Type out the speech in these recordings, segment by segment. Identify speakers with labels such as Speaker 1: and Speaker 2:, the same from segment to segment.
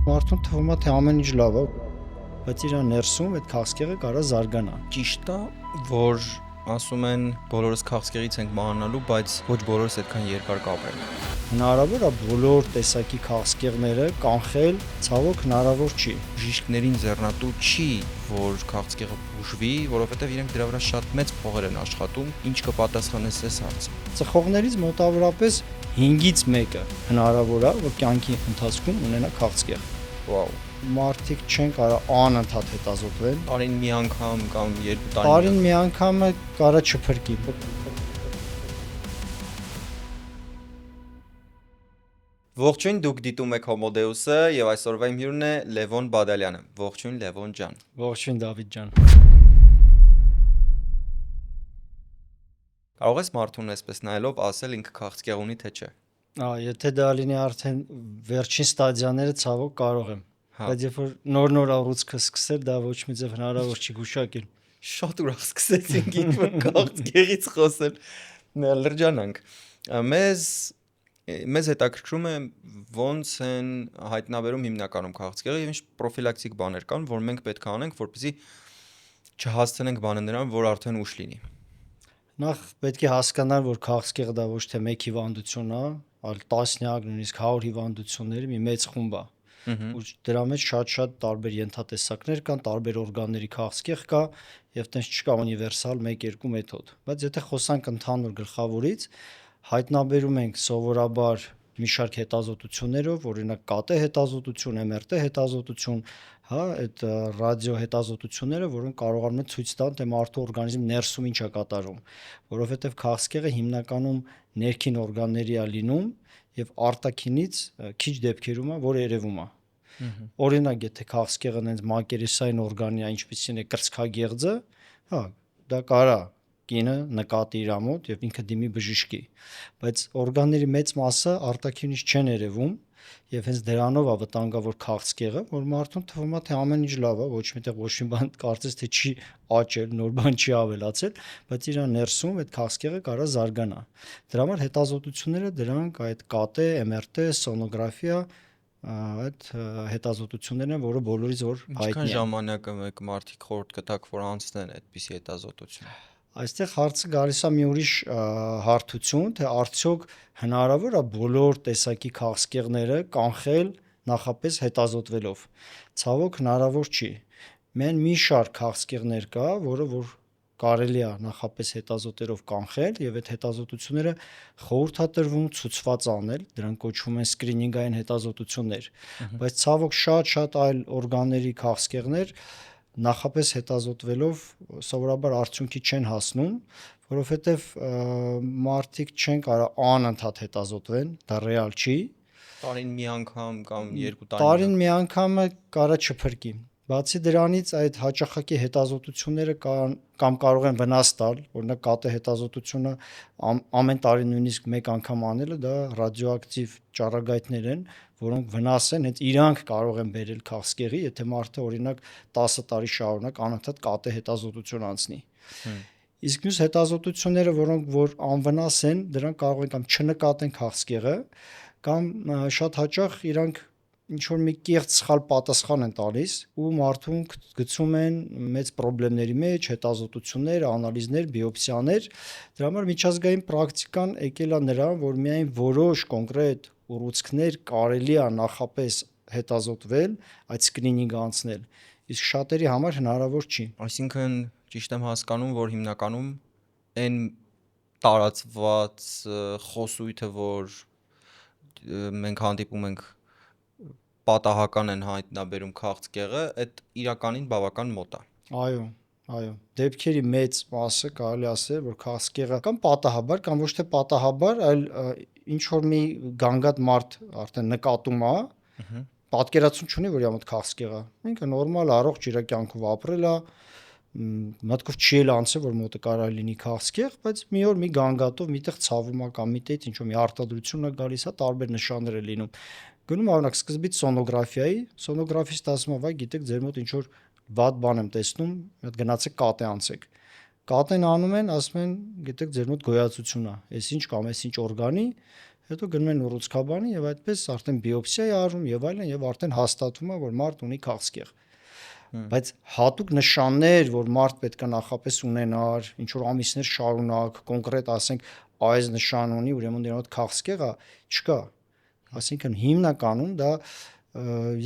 Speaker 1: Մարդուն թվում է, թե ամեն ինչ լավ է, բայց իր ներսում այդ քաղցկեղը կարա զարգանա։
Speaker 2: Ճիշտ է, որ ասում են բոլորս քաղցկեղից ենք մահանալու, բայց ոչ բոլորս այդքան երկար կապրեն։
Speaker 1: Հնարավոր է բոլոր տեսակի քաղցկեղները կանխել, ցավոք հնարավոր չի։
Speaker 2: Բժիշկներին ձեռնատու չի, որ քաղցկեղը բուժվի, որովհետև իրենք դրա վրա շատ մեծ փողեր են աշխատում, ինչ կպատասխանես այս հարցը։
Speaker 1: Ծխողներից մոտավորապես 5-ից 1-ը հնարավոր է, որ կյանքի ընթացքում ունենա քաղցկեղ։
Speaker 2: Վաու։
Speaker 1: Մարդիկ չեն կարող անընդհատ հետազոտվել։
Speaker 2: Տարին մի անգամ կամ երկու տարին։
Speaker 1: Տարին մի անգամը կարա չփրկի։
Speaker 2: Ողջույն, դուք դիտում եք Homodeus-ը եւ այսօրվա իմ հյուրն է Լևոն Բադալյանը։ Ողջույն Լևոն ջան։
Speaker 1: Ողջույն Դավիթ ջան։
Speaker 2: Կարող ես մարդուն այսպես նայելով ասել ինքը քաղցկեղ ունի թե չէ։
Speaker 1: Եթե դա լինի արդեն վերջին ստադիաները, ցավոք կարող եմ։
Speaker 2: Հա։
Speaker 1: Բայց երբ որ նոր առուցքը սկսել, դա ոչ մի ձև հնարավոր չի գուշակել։
Speaker 2: Շատ ուրախ սկսեցինք ինչ-որ քաղցկեղից խոսել։ Լրջանանք։ Մեզ հետաքրքրում է ոնց են հայտնաբերում հիմնականում քաղցկեղը եւ ինչ պրոֆիլակտիկ բաներ կան, որ մենք պետք է անենք, որպեսզի չհասցնենք բանը նրան, որ արդեն ուշ լինի։
Speaker 1: Նախ պետք է հասկանալ, որ քաղցկեղը դա ոչ թե մեկ հիվանդություն է, այլ տասնյակ, նույնիսկ 100 հիվանդությունների մի մեծ խումբ է։ Ու դրա մեջ շատ տարբեր ենթատեսակներ կան, տարբեր օրգանների քաղցկեղ կա եւ տենց չկա ունիվերսալ 1-2 մեթոդ։ Բայց եթե խոսանք ընդհանուր գլխավորից, հայտնաբերում ենք սովորաբար մի շարք հետազոտություններով, օրինակ ԿՏ հետազոտություն, MRT հետազոտություն, հա, այդ ռադիո հետազոտությունները, որոնք կարողանում են ցույց տալ, թե մարդու օրգանիզմի ներսում ինչ է կատարվում, որովհետեւ քաղցկեղը հիմնականում ներքին օրգանների է լինում եւ արտաքինից քիչ դեպքերում է, որ երևում է։ Օրինակ, եթե քաղցկեղը նենց մակերեսային օրգանի է, ինչպիսին է կրծքագեղձը, հա, դա կարա կինը նկատի իր մոտ եւ ինքը դիմի բժշկի, բայց օրգանների մեծ մասը արտաքինից չեն երևում եւ հենց դրանով է վտանգավոր քաղցկեղը, որ մարդուն թվում է, թե ամեն ինչ լավ է, ոչ միտեղ ոչ մի բան կարծես թե չի աճել, նոր բան չի ավելացել, բայց իր ներսում այդ քաղցկեղը կարա զարգանա։ Դրա համար հետազոտությունները դրանք այդ ԿՏ, MRT, սոնոգրաֆիա այդ հետազոտություններն են, որը բոլորից որ հայտնի
Speaker 2: Ինչքան
Speaker 1: է։
Speaker 2: ժամանակը մեկ մարդիկ խորհուրդ կտակ, որ անցնեն այդպիսի հետազոտություն։
Speaker 1: Այստեղ հարցը գալիս է մի ուրիշ հարթություն, թե արդյոք հնարավոր է բոլոր տեսակի քաղցկեղները կանխել նախապես հետազոտվելով։ Ցավոք հնարավոր չի։ Մեն մի շարք քաղցկեղներ կա, որ կարելի է նախապես հետազոտերով կանխել եւ այդ հետազոտությունները խորհրդատրվում ցուցված անել, դրանք կոչվում են սկրինինգային հետազոտություններ, բայց ցավոք շատ այլ օրգանների քաղցկեղներ նախապես հետազոտվելով սովորաբար արդյունքի չեն հասնում, որովհետեւ մարդիկ չեն կարող անընդհատ հետազոտվեն, դա ռեալ չի։
Speaker 2: Տարին մի անգամ կամ երկու
Speaker 1: Տարին մի անգամը կարա չփրկի։ Բացի դրանից այդ հաճախակի հետազոտությունները կամ կարող են վնաս տալ, օրինակ ԿՏ հետազոտությունը ամեն տարի նույնիսկ մեկ անգամ անելը դա ռադիոակտիվ ճառագայթներ են, որոնք վնաս են, հենց իրանք կարող են բերել քաղցկեղի, եթե մարդը օրինակ 10 տարի շարունակ անընդհատ ԿՏ հետազոտություն անցնի։ Իսկ մյուս հետազոտությունները, որոնք որ անվնաս են, դրանք կարող են կամ չնկատեն քաղցկեղը, կամ շատ հաճախ իրանք ինչ որ մի կեղծ սխալ պատասխան են տալիս ու մարդուն գցում են մեծ խնդիրների մեջ, հետազոտություններ, անալիզներ, բիոպսիաներ։ Դրա համար միջազգային պրակտիկան եկել է նրան, որ միայն որոշ կոնկրետ ուռուցքներ կարելի է նախապես հետազոտվել, այդ սկրինինգը անցնել, իսկ շատերի համար հնարավոր չի։
Speaker 2: Այսինքն ճիշտ եմ հասկանում, որ հիմնականում այն տարածված խոսույթը, որ մենք հանդիպում ենք պատահական են հայտնաբերում քաղցկեղը, այդ իրականին բավական մոտ է։
Speaker 1: Այո։ Դեպքերի մեծ մասը կարելի ասել, որ քաղցկեղը կամ պատահաբար, կամ ոչ թե պատահաբար, այլ ինչ որ մի գանգատ մարդ արդեն նկատում է, պատկերացում չունի, որ իր մոտ քաղցկեղ է։ Ինքը նորմալ առողջ իր կյանքով ապրել է, մտքով չի էլ անցել, որ մոտը կարա լինի քաղցկեղ, բայց մի օր մի գանգատով միտեղ ցավում է կամ միտեղ ինչ որ մի արտադրություն է գալիս, տարբեր նշաններ է լինում։ Գնում օրինակ սկզբից սոնոգրաֆիայի, սոնոգրաֆիստը ասում է, վայ, գիտեք, ձեր մոտ ինչ որ վատ բան եմ տեսնում, մի հատ գնացեք ԿՏ անցեք։ ԿՏ-ն անում են, ասում են, գիտեք, ձեր մոտ գոյացություն է, այս ինչ կամ այս ինչ օրգանի, հետո գնում են ուռուցքաբանի եւ այդպես արդեն բիոպսիա է արվում եւ այլն եւ արդեն հաստատվում է, որ մարդ ունի քաղցկեղ։ Բայց հատուկ նշաններ, որ մարդ պետք է նախապես ունենար, ինչ որ ամիսներ շարունակ, կոնկրետ ասենք այս նշան ունի, ուրեմն դրա մոտ քաղցկեղ է, չկա։ Այսինքն հիմնականում դա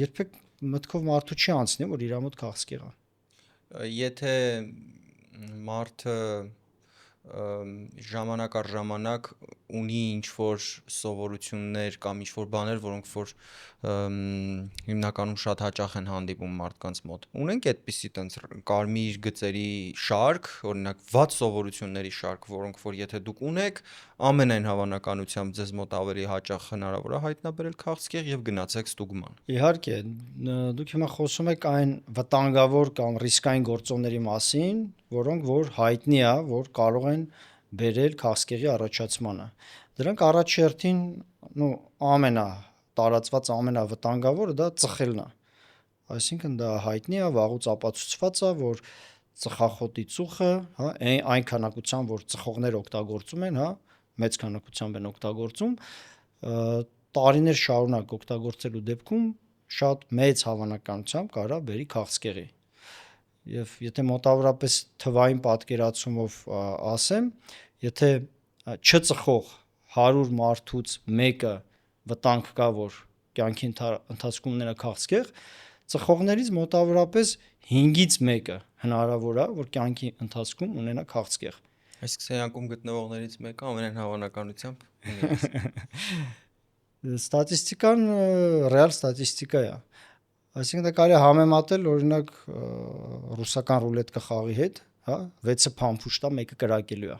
Speaker 1: երբեք մտքով մարդու չի անցնի, որ իր մոտ քաղցկեղ է։
Speaker 2: Եթե մարդը ժամանակ առ ժամանակ ունի ինչ-որ սովորություններ կամ ինչ-որ բաներ, որոնք որ հիմնականում շատ հաճախ են հանդիպում մարդկանց մոտ։ Ունենք այդպիսի տենց կարմիր գծերի շարք, օրինակ վատ սովորությունների շարք, որոնք որ եթե դուք ունեք, ամենայն հավանականությամբ ձեզ մոտ ավելի հաճախ հնարավոր է հայտնաբերել քաղցկեղ եւ գնացեք ստուգման։
Speaker 1: Իհարկե, դուք հիմա խոսում եք այն վտանգավոր կամ ռիսկային գործոնների մասին, որոնք որ հայտնի է, որ կարող են բերել քաղցկեղի առաջացմանը։ Դրանք առաջերտին, ամենատարածված, ամենավտանգավորը դա ծխելն է։ Այսինքն դա հայտնի է, վաղուց ապացուցված է, որ ծխախոտի ծուխը, այն քանակությամբ, որ ծխողներ օգտագործում են, մեծ քանակությամբ են օգտագործում, տարիներ շարունակ օգտագործելու դեպքում շատ մեծ հավանականությամբ կարող բերի քաղցկեղի։ Եվ եթե մոտավորապես թվային պատկերացումով ասեմ, եթե չծխող 100 մարդուց մեկը վտանգ կա, որ կյանքի ընթացքում ունենա քաղցկեղ, ծխողներից մոտավորապես 5-ից 1-ը հնարավոր է, որ կյանքի ընթացքում ունենա քաղցկեղ։
Speaker 2: Այսինքն սենյակում գտնվողներից մեկը ամենայն հավանականությամբ
Speaker 1: Ստատիստիկան ռեալ ստատիստիկա է։ Այսինքն դա կարելի է համեմատել օրինակ ռուսական ռուլետկա խաղի հետ, 6-ը փամփուշտ է, 1-ը կրակելու է։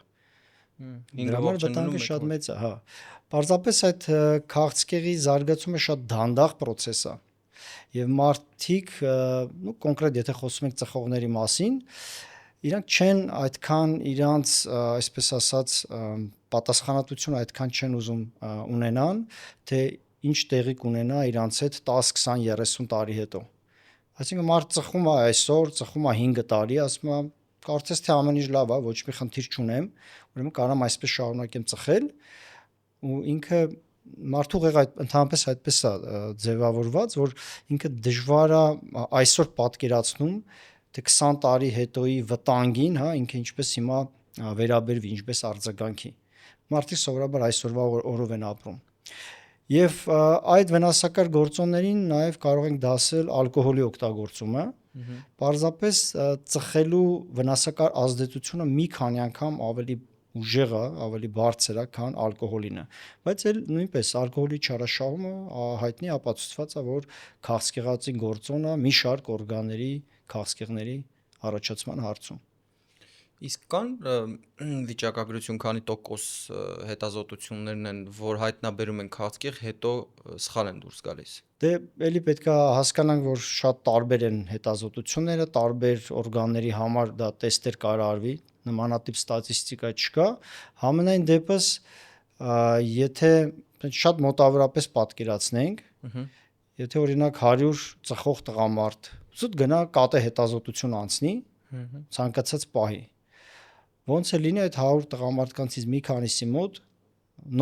Speaker 1: Դրա համար վտանգը շատ մեծ է, Պարզապես այդ քաղցկեղի զարգացումը շատ դանդաղ process է։ Եվ մարդիկ, կոնկրետ եթե խոսում ենք ծխողների մասին, իրանք չեն այդքան իրանց, այսպես ասած, պատասխանատվությունը այդքան չեն ուզում ունենան, թե ինչ տեղի կունենա իրանց հետ 10, 20, 30 տարի հետո։ Այսինքն մարդ ծխում է այսօր, ծխում է 5 տարի, ասում է կարծես թե ամեն ինչ լավ է, ոչ մի խնդիր չունեմ, ուրեմն կարամ այսպես շարունակեմ ծխել, ու ինքը մարդու ուղեղը ընդհանրապես այդպես է ձևավորված, որ ինքը դժվար է այսօր պատկերացնում, թե 20 տարի հետոյի վտանգին, ինքը ինչպես հիմա վերաբերվի, ինչպես արձագանքի։ Մարդիկ սովորաբար այսօրվա օրով են ապրում։ Եվ այդ վնասակար գործոններին նաև կարող ենք դասել ալկոհոլի օգտագործումը, պարզապես ծխելու վնասակար ազդեցությունը մի քանի անգամ ավելի ուժեղ է, ավելի բարձր է, քան ալկոհոլինը, բայց էլ նույնպես ալկոհոլի չարաշահումը հայտնի ապացուցված է, որ քաղցկեղածի գործոնը մի շարք օրգանների քաղցկեղների առաջացման հարցում։
Speaker 2: Իսկ կան վիճակագրություն, քանի տոկոս հետազոտություններն են, որ հայտնաբերում են քաղցկեղ, հետո սխալ են դուրս գալիս։
Speaker 1: Դե էլի պետք է հասկանանք, որ շատ տարբեր են հետազոտությունները, տարբեր օրգանների համար դա տեստեր կարող արվի, նմանատիպ ստատիստիկա չկա։ Համենայն դեպս, եթե շատ մոտավորապես պատկերացնենք, եթե օրինակ 100 ծխող տղամարդ զուտ գնա կատե հետազոտություն անցնի, ցանկացած պահի, ոնց է լինի այդ 100 տղամարդկանցից մի քանիսի մոտ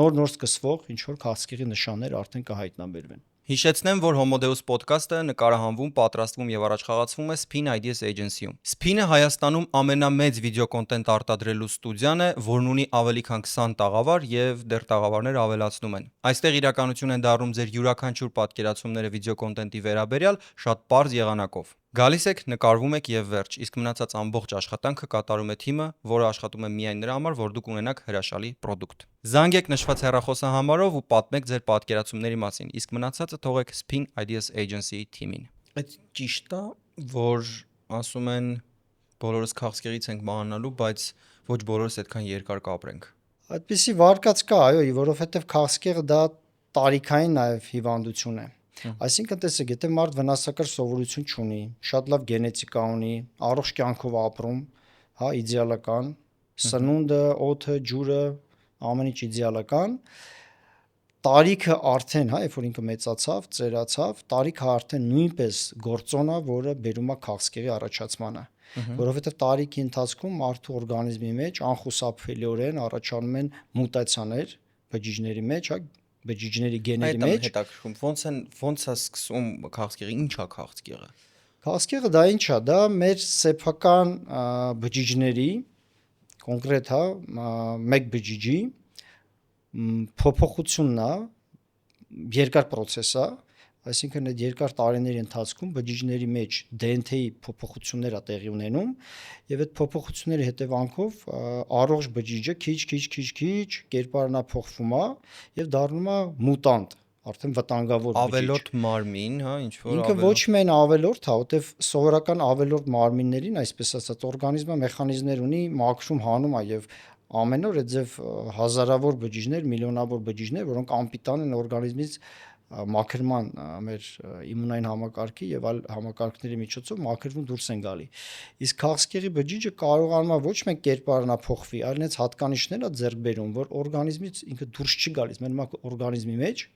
Speaker 1: նոր սկսվող ինչ որ քաղցկեղի նշաններ արդեն կհայտնաբերվեն։
Speaker 2: Հիշեցնեմ, որ Homo Deus podcast-ը նկարահանվում, պատրաստվում եւ առաջխաղացվում է Spin Ideas Agency-ում։ Spin-ը Հայաստանում ամենամեծ վիդեոկոնտենտ արտադրելու ստուդիան է, որն ունի ավելի քան 20 տաղավար եւ դեռ տաղավարներ ավելացնում են։ Այստեղ իրականություն են դառնում ձեր յուրաքանչյուր պատկերացումները վիդեոկոնտենտի վերաբերյալ շատ པարզ եղանակով։ Գալիս եք, նկարվում եք եւ վերջ, իսկ մնացած ամբողջ աշխատանքը կատարում է թիմը, որը աշխատում է միայն նրա համար, որ դուք ունենաք հրաշալի պրոդուկտ։ Զանգեք նշված հեռախոսահամարով ու պատմեք ձեր պատկերացումների մասին, իսկ մնացածը թողեք Spin Ideas Agency-ի թիմին։ Այդ ճիշտ է, որ ասում են բոլորս քաղցկեղից ենք մահանալու, բայց ոչ բոլորս այդքան երկար կապրենք։
Speaker 1: Այդպիսի վարկած կա, այո, որովհետեւ քաղցկեղը դա տարիքային նաեւ հիվանդություն է։ Այսինքն տեսեք, եթե մարդ վնասակար սովորություն չունի, շատ լավ գենետիկա ունի, առողջ կյանքով ապրում, իդեալական, սնունդը, օդը, ջուրը, ամեն ինչ իդեալական, տարիքը արդեն, երբ որ ինքը մեծացավ, ծերացավ, տարիքը արդեն նույնպես գործոն է, որը բերում է քաղցկեղի առաջացմանը, որովհետև տարիքի ընթացքում մարդու օրգանիզմի մեջ անխուսափելիորեն առաջանում են մուտացիաներ բջիջների մեջ, բջիջների գեների
Speaker 2: Այդ
Speaker 1: մեջ։
Speaker 2: հետաքրքրում ոնց է սկսում քաղցկեղը, ինչ է քաղցկեղը։
Speaker 1: Քաղցկեղը դա ինչ է, դա մեր սեփական բջիջների կոնկրետ մեկ բջիջի փոփոխությունն է, երկար process է, այսինքն այդ երկար տարիների ընթացքում բջիջների մեջ DNT-ի փոփոխություններ է տեղի ունենում եւ այդ փոփոխությունների հետևանքով առողջ բջիջը քիչ կերպարանա փոխվում է եւ դառնում է մուտանտ, արդեն վտանգավոր բջիջ։
Speaker 2: Ավելորդ մարմին, հա, ինչ որ
Speaker 1: Ինքը ոչ միայն ավելորդ է, որտեվ սովորական ավելորդ մարմիններին, այսպես ասած, օրգանիզմը մեխանիզմներ ունի մաքրում հանում է եւ ամեն օր այդ ձև հազարավոր բջիջներ, միլիոնավոր բջիջներ, որոնք անպիտան են օրգանիզմից մաքրման մեր իմունային համակարգի եւ այլ համակարգերի միջոցով մաքրվում դուրս են գալի։ Իսկ քաղցկեղի բջիջը կարողանում է ոչ միայն կերպարանափոխվի, այլ նենց հատկանիշներ է ձեռք բերում, որ օրգանիզմից ինքը դուրս չի գալիս, մնում է օրգանիզմի մեջ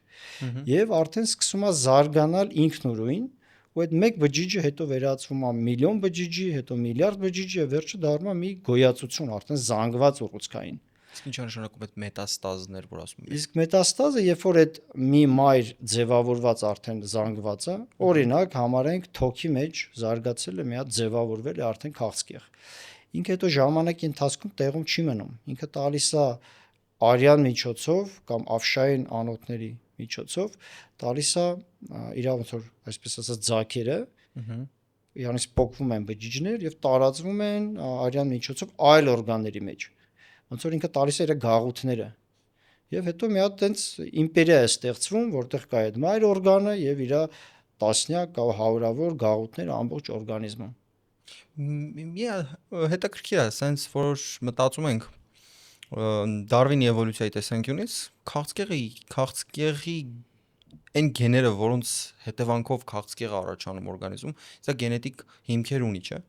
Speaker 1: եւ արդեն սկսում է զարգանալ ինքնուրույն ու այդ մեկ բջիջը հետո վերածվում է միլիոն բջիջի, հետո միլիարդ բջիջի եւ վերջը դառնում է մի գոյացություն, արդեն զանգված ուռուցքային։
Speaker 2: Իսկ ինչ է նշանակում այդ մետաստազներ, որ ասում են։
Speaker 1: Իսկ մետաստազը, երբ որ այդ մի մայր ձևավորված արդեն զանգված է, օրինակ համարենք թոքի մեջ զարգացել է մի հատ ձևավորվել է արդեն քաղցկեղ։ Ինքը հետո ժամանակի ընթացքում տեղում չի մնում։ Ինքը տալիս է արյան միջոցով կամ ավշային անոթների միջոցով տալիս է իր ոնց որ այսպես ասած ձակերը, իրանից փոկվում են բջիջներ եւ տարածվում են արյան միջոցով այլ օրգանների մեջ։ Ոնց որ ինքը տալիս է իր գաղութները եւ հետո մի հատ տենց իմպերիա է ստեղծվում, որտեղ կա այդ մայր օրգանը եւ իր տասնյակ կամ հարյուրավոր գաղութներ ամբողջ օրգանիզմում։
Speaker 2: Հետաքրքիր է, sense որ մտածում ենք Դարվինի էվոլյուցիայի տեսանկյունից քաղցկեղի այն գեները, որոնց հետևանքով քաղցկեղը առաջանում օրգանիզմում, սա գենետիկ հիմքեր ունի, չէ՞։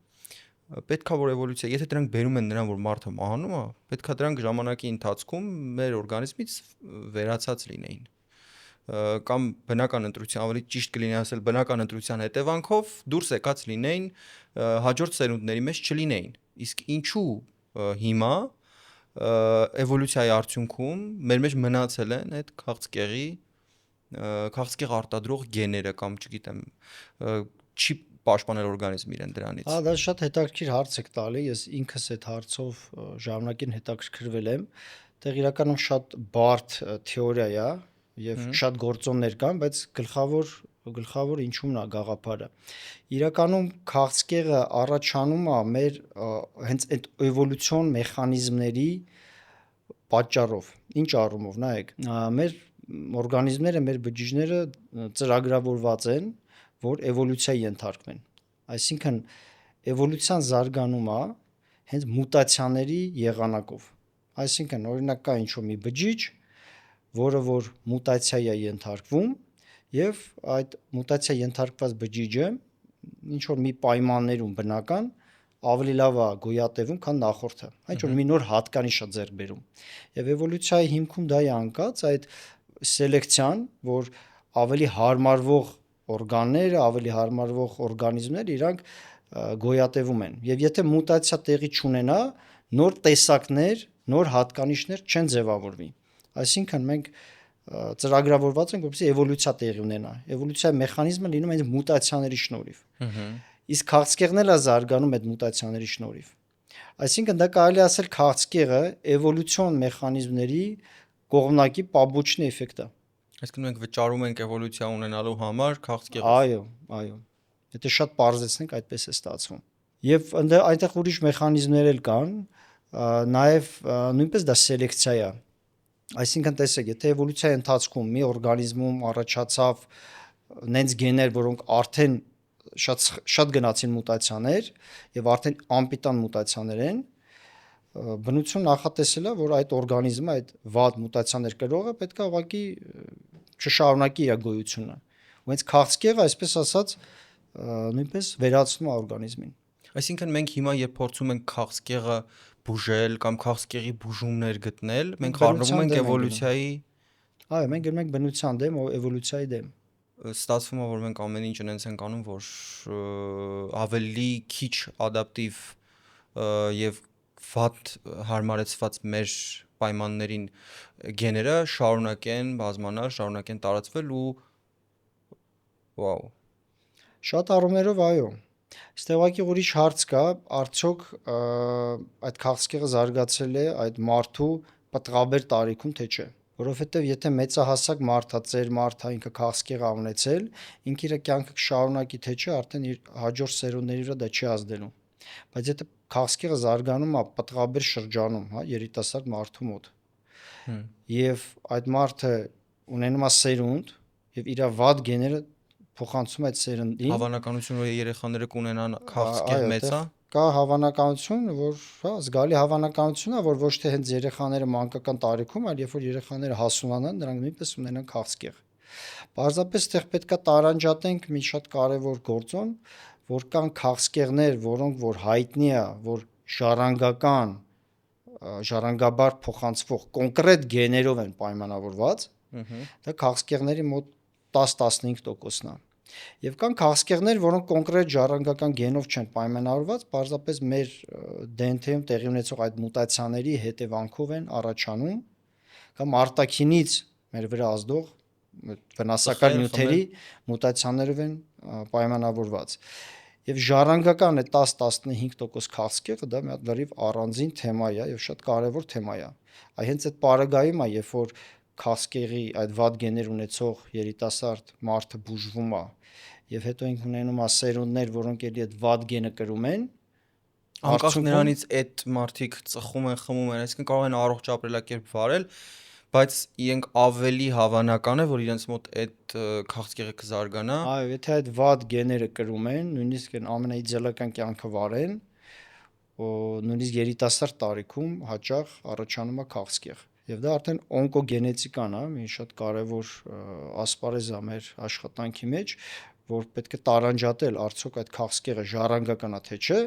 Speaker 2: Պետքա որ էվոլյուցիա, եթե դրանք բերում են նրան, որ մարդը մահանում է, պետքա դրանք ժամանակի ընթացքում մեր օրգանիզմից վերացած լինեին կամ բնական ընտրության, ավելի ճիշտ կլինի ասել բնական ընտրության հետևանքով դուրս եկած լինեին, հաջորդ սերունդների մեջ չլինեին։ Իսկ ինչու հիմա էվոլյուցիայի արդյունքում մեր մեջ մնացել են այդ քաղցկեղ արտադրող գեները կամ չգիտեմ չի պաշտպանել օրգանիզմը իրեն դրանից։
Speaker 1: Դա շատ հետաքրքիր հարց եք տալի, ես ինքս այդ հարցով ժամանակին հետաքրքրվել եմ։ Այդտեղ իրականում շատ բարդ թեորիա է եւ շատ գործոններ կան, բայց գլխավոր ինչումն է գաղափարը։ Իրականում քաղցկեղը առաջանում է մեր հենց այդ էվոլյուցիոն մեխանիզմների պատճառով։ Ինչ առումով, նայեք, մեր օրգանիզմները, մեր բջիջները ծրագրավորված են, որ էվոլյուցիայի ենթարկվեն։ Այսինքն էվոլյուցիան զարգանում է հենց մուտացիաների եղանակով։ Այսինքն օրինակ կա ինչ-որ մի բջիջ, որը որ մուտացիայի է ենթարկվում եւ այդ մուտացիա ենթարկված բջիջը ինչ որ մի պայմաններում բնական ավելի լավ է գոյատևում, քան նախորդը։ Ինչ որ մի նոր հատկանիշ է ձեռք բերում։ Եվ էվոլյուցիայի հիմքում դա է անկած այդ սելեկցիան, որ ավելի հարմարվող օրգանները, ավելի հարմարվող օրգանիզմները իրանք գոյատևում են։ Եվ եթե մուտացիա տեղի չունենա, նոր տեսակներ, նոր հատկանիշներ չեն ձևավորվի։ Այսինքն մենք ծրագրավորված ենք, որպեսզի էվոլյուցիա տեղի ունենա։ Էվոլյուցիայի մեխանիզմը լինում է հենց մուտացիաների շնորհիվ։ Իսկ քաղցկեղն էլ է զարգանում այդ մուտացիաների շնորհիվ։ Այսինքն դա կարելի ասել քաղցկեղը էվոլյուցիոն մեխանիզմների կողմնակի պաբոչնի էֆեկտ է։
Speaker 2: Այսինքն մենք վճարում ենք էվոլյուցիա ունենալու համար քաղցկեղով։
Speaker 1: Այո։ Եթե շատ պարզեցնենք, այդպես է ստացվում։ Եվ այնտեղ ուրիշ մեխանիզմներ էլ կան, նաև նույնպես դա սելեկցիա է։ Այսինքն տեսեք, եթե էվոլյուցիայի ընթացքում մի օրգանիզմում առաջացավ նենց գեներ, որոնք արդեն շատ գնացին մուտացիաներ եւ արդեն անպիտան մուտացիաներ են, բնություն նախատեսել է, որ այդ օրգանիզմը, այդ վատ մուտացիաներ կրողը պետք է ուղղակի չշարունակի իր գոյությունը։ Ու հենց քաղցկեղը, այսպես ասած, նույնպես վերացնում է օրգանիզմին։
Speaker 2: Այսինքն մենք հիմա երբ փորձում ենք քաղցկեղը բուժել կամ քաղցկեղի բուժումներ գտնել, մենք առնվում ենք էվոլյուցիայի։
Speaker 1: Այո, մենք գնում ենք բնության դեմ, էվոլյուցիայի դեմ։
Speaker 2: Ստացվում է, որ մենք ամեն ինչ ունենք ենք անում, որ ավելի քիչ ադապտիվ եւ վատ հարմարեցված մեր պայմաններին գեները շարունակեն բազմանալ, շարունակեն տարածվել ու վաու։
Speaker 1: Շատ առումներով այո։ Ստե ուղղակի ուրիշ հարց կա, արդյոք այդ քաղցկեղը զարգացել է այդ մարդու պտղաբեր տարիքում թե չէ։ Որովհետև եթե մեծահասակ մարդա, ծեր մարդա ինքը քաղցկեղ ա ունեցել, ինքը իր կյանքը կշարունակի թե չէ, արդեն իր հաջորդ սերունդների վրա դա չի ազդելու։ Բայց եթե քաղցկեղը զարգանում է պտղաբեր շրջանում, հա, երիտասարդ մարդու մոտ, եւ այդ մարդը ունենում է սերունդ եւ իր վատ գեները փոխանցում այդ սերնդին,
Speaker 2: Հավանականությունը, որ երեխաները կունենան քաղցկեղ մեծ է։
Speaker 1: Կա հավանականություն, որ հա զգալի հավանականություն է, որ ոչ թե հենց երեխաները մանկական տարիքում, այլ երբ որ երեխաները հասունանան, նրանք նույնպես ունենան քաղցկեղ։ Պարզապես այդտեղ պետքա տարանջատենք մի շատ կարևոր գործոն, որ կան քաղցկեղներ, որոնք որ հայտնի է, որ ժառանգաբար փոխանցվող կոնկրետ գեներով են պայմանավորված, դա քաղցկեղների մոտ 10-15%-ն է։ Եվ կան քաղցկեղներ, որոնք կոնկրետ ժառանգական գենով չեն պայմանավորված, պարզապես մեր DNT-ում տեղի ունեցող այդ մուտացիաների հետևանքով են առաջանում կամ արտաքինից մեր վրա ազդող վնասակար նյութերի մուտացիաներով են պայմանավորված։ Եվ ժառանգական է 10-15% քաղցկեղը դա մի հատ լրիվ առանձին թեմա է եւ շատ կարեւոր թեմա է։ Այ հենց այդ պարագայում է, երբ որ քաղցկեղի այդ վատ գեներ ունեցող երիտասարդ մարդը բուժվում է եւ հետո ինքն ունենում է սերունդներ, որոնք էլի այդ վատ գենը կրում են,
Speaker 2: անկախ նրանից այդ մարդիկ ծխում են, խմում են, այսինքն կարող են առողջ ապրելակերպ վարել, բայց իրենք ավելի հավանական է, որ իրենց մոտ այդ քաղցկեղը կզարգանա։
Speaker 1: Այո, եթե այդ վատ գեները կրում են, նույնիսկ այն ամենաիդեալական կյանքը վարեն, նույնիսկ երիտասարդ տարիքում հաճախ առաջանում է քաղցկեղ։ Եվ դա արդեն օնկոգենետիկան է, մի շատ կարևոր ասպարեզ է մեր աշխատանքի մեջ, որ պետք է տարանջատել արդյոք այդ քաղցկեղը ժառանգական է թե չէ,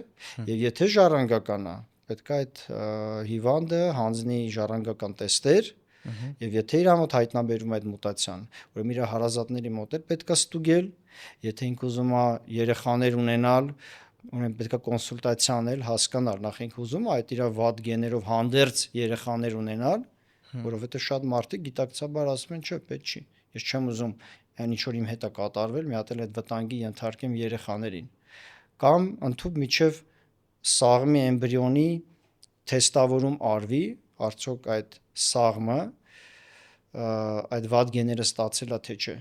Speaker 1: եւ եթե ժառանգական է, պետք է այդ հիվանդը հանձնի ժառանգական տեստեր, եւ եթե իր մոտ հայտնաբերում է այդ մուտացիան, ուրեմն իր հարազատների մոտ էլ պետք է ստուգել, եթե ինքը ուզում է երեխաներ ունենալ, ուրեմն պետք է կոնսուլտացիա անել, հասկանալ, նախ ինքը ուզում է այդ իր վատ գեներով հանդերձ երեխաներ ունենալ, որովհետեւ շատ մարդիկ գիտակցաբար ասում են, չէ, պետք չի, ես չեմ ուզում այն ինչ որ իմ հետ է կատարվել, մի հատ էլ այդ վտանգի ենթարկեմ երեխաներին, կամ ընդհանուր միջև սաղմի էմբրիոնի թեստավորում արվի, արդյոք այդ սաղմը այդ վատ գեները ստացել է թե չէ,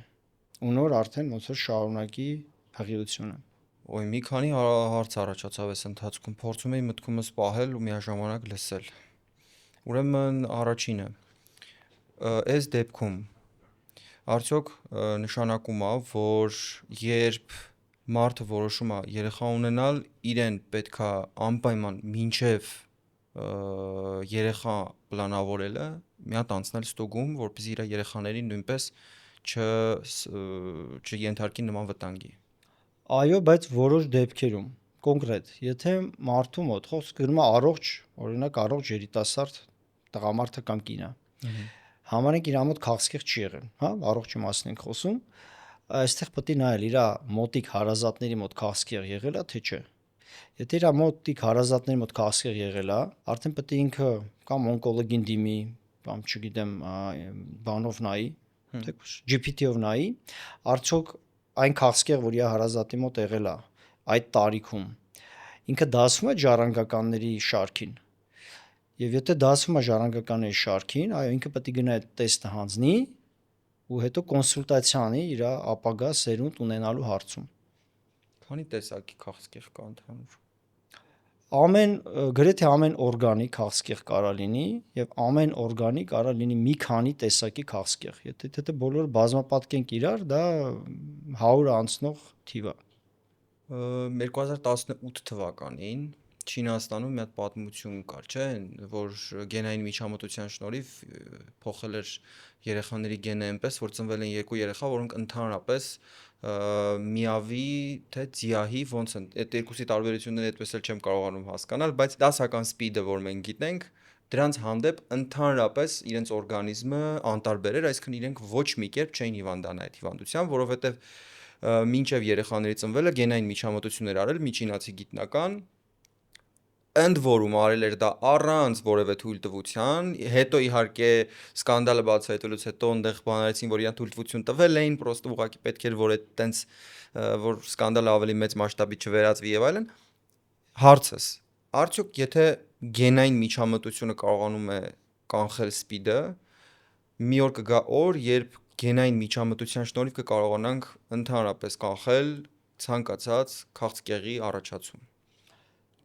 Speaker 1: ու նոր արդեն ոնց որ շարունակի հղիությունը։
Speaker 2: Ոյ մի քանի հարց առաջացավ այս ընթացքում, փորձում էի մտքումս պահել ու միաժամանակ լսել։ Ուրեմն առաջինը, այս դեպքում արդյոք նշանակում է, որ երբ մարդը որոշում է երեխա ունենալ, իրեն պետքա անպայման մինչև երեխա պլանավորելը մի հատ անցնել ստուգում, որպեսզի իր երեխաներին նույնպես չենթարկի նման վտանգի։
Speaker 1: Այո, բայց որոշ դեպքերում կոնկրետ, եթե մարդու մոտ խոսքը գնում է առողջ, օրինակ առողջ երիտասարդ տղամարդը կամ կինը, համարենք իր մոտ քաղցկեղ չի եղել, հա, առողջի մասին ենք խոսում, այստեղ պետք է նայել իր մոտիկ հարազատների մոտ քաղցկեղ եղել է թե չէ։ Եթե իր մոտիկ հարազատների մոտ քաղցկեղ եղել է, արդեն պետք է ինքը կամ օնկոլոգին դիմի, կամ չգիտեմ, բանով նայի, թեկուզ GPT-ով նայի, արդյոք այն քաղցկեղ, որ իր հարազատի մոտ եղել է այդ տարիքում, ինքը դասվում է ժառանգականների շարքին։ Եվ եթե դասվում է ժառանգականների շարքին, այո, ինքը պետք է գնա այդ տեստը հանձնի ու հետո կոնսուլտացիա անի իր ապագա սերունդ ունենալու հարցում։
Speaker 2: Քանի տեսակի քաղցկեղ կա ընդհանուր։
Speaker 1: Գրեթե ամեն օրգանի քաղցկեղ կարա լինի եւ ամեն օրգանի կարա լինի մի քանի տեսակի քաղցկեղ։ Եթե դա բոլորը բազմապատկենք իրար, դա 100-ը անցնող թիվ է։
Speaker 2: 2018 թվականին Չինաստանում մի հատ պատմություն կար, չէ, որ գենային միջամտության շնորհիվ փոխել էր երեխաների գենը այնպես, որ ծնվել են երկու երեխա, որոնք ընդհանրապես միավի թե ձիահի ոնց են, այդ երկուսի տարբերությունները այդպես էլ չեմ կարողանում հասկանալ, բայց դասական սպիդը, որ մենք գիտենք, դրանց հանդեպ ընդհանրապես իրենց օրգանիզմը անտարբեր էր, այսինքն իրենք ոչ մի կերպ չէին հիվանդանա այդ հիվանդությամբ, որովհետև մինչև երեխաների ծնվելը գենային միջամտություններ արել մի չինացի գիտնական, ընդ որում արել էր դա առանց որևէ թույլտվության, հետո իհարկե սկանդալը բացահայտելուց հետո այնտեղ բանալեցին, որ իրան թույլտվություն տվել էին, պրոստը ուղղակի պետք էր որ այդ տենց որ սկանդալը ավելի մեծ մասշտաբի չվերածվի եւ այլն։ Հարցս. արդյոք եթե գենային միջամտությունը կարողանում է կանխել սպիդը, մի օր կգա օր, երբ գենային միջամտության շնորհիվ կկարողանանք ընդհանրապես կանխել ցանկացած քաղցկեղի առաջացում։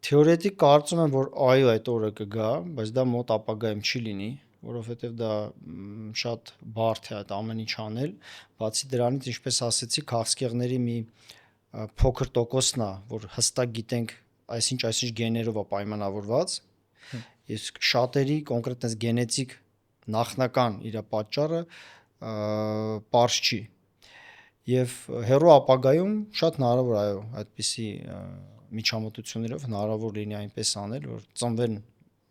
Speaker 1: Թեորետիկ կարծում եմ, որ այո, այդ օրը կգա, բայց դա մոտ ապագայում չի լինի, որովհետև դա շատ բարդ է այդ ամեն ինչ անել։ Բացի դրանից, ինչպես ասեցի, քաղցկեղների մի փոքր տոկոսն է, որ հստակ գիտենք այսինչ գեներով է պայմանավորված, իսկ շատերի կոնկրետ այս գենետիկ նախնական իր պատճառը պարզ չի։ Եվ հերո ապագայում շատ հնարավոր է, այո, այդպիսի միջամտություններով հնարավոր լինի այնպես անել, որ ծնվեն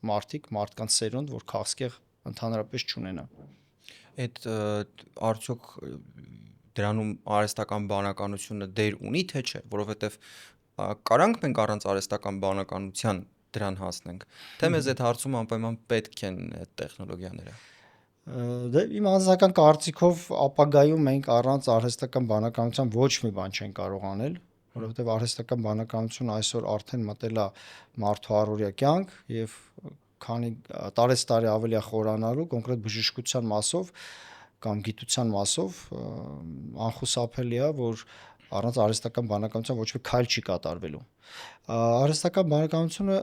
Speaker 1: մարդկանց սերունդ, որ քաղցկեղ ընդհանրապես չունենա։
Speaker 2: Այդ արդյոք դրանում արհեստական բանականությունը դեր ունի թե չէ, որովհետև կարանք մենք առանց արհեստական բանականության դրան հասնենք, թե մեզ այդ հարցում անպայման պետք են այդ տեխնոլոգիաները։
Speaker 1: Դե իմ անձնական կարծիքով ապագայում մենք առանց արհեստական բանականության ոչ մի բան չեն կարող անել, որովհետև արհեստական բանականությունը այսօր արդեն մտել է մարդու առօրյա կյանք եւ քանի տարեցտարի ավելի է խորանալու կոնկրետ բժշկության մասով կամ գիտության մասով անխուսափելի է, որ առանց արհեստական բանականության ոչ մի քայլ չի կատարվելու։ Արհեստական բանականությունը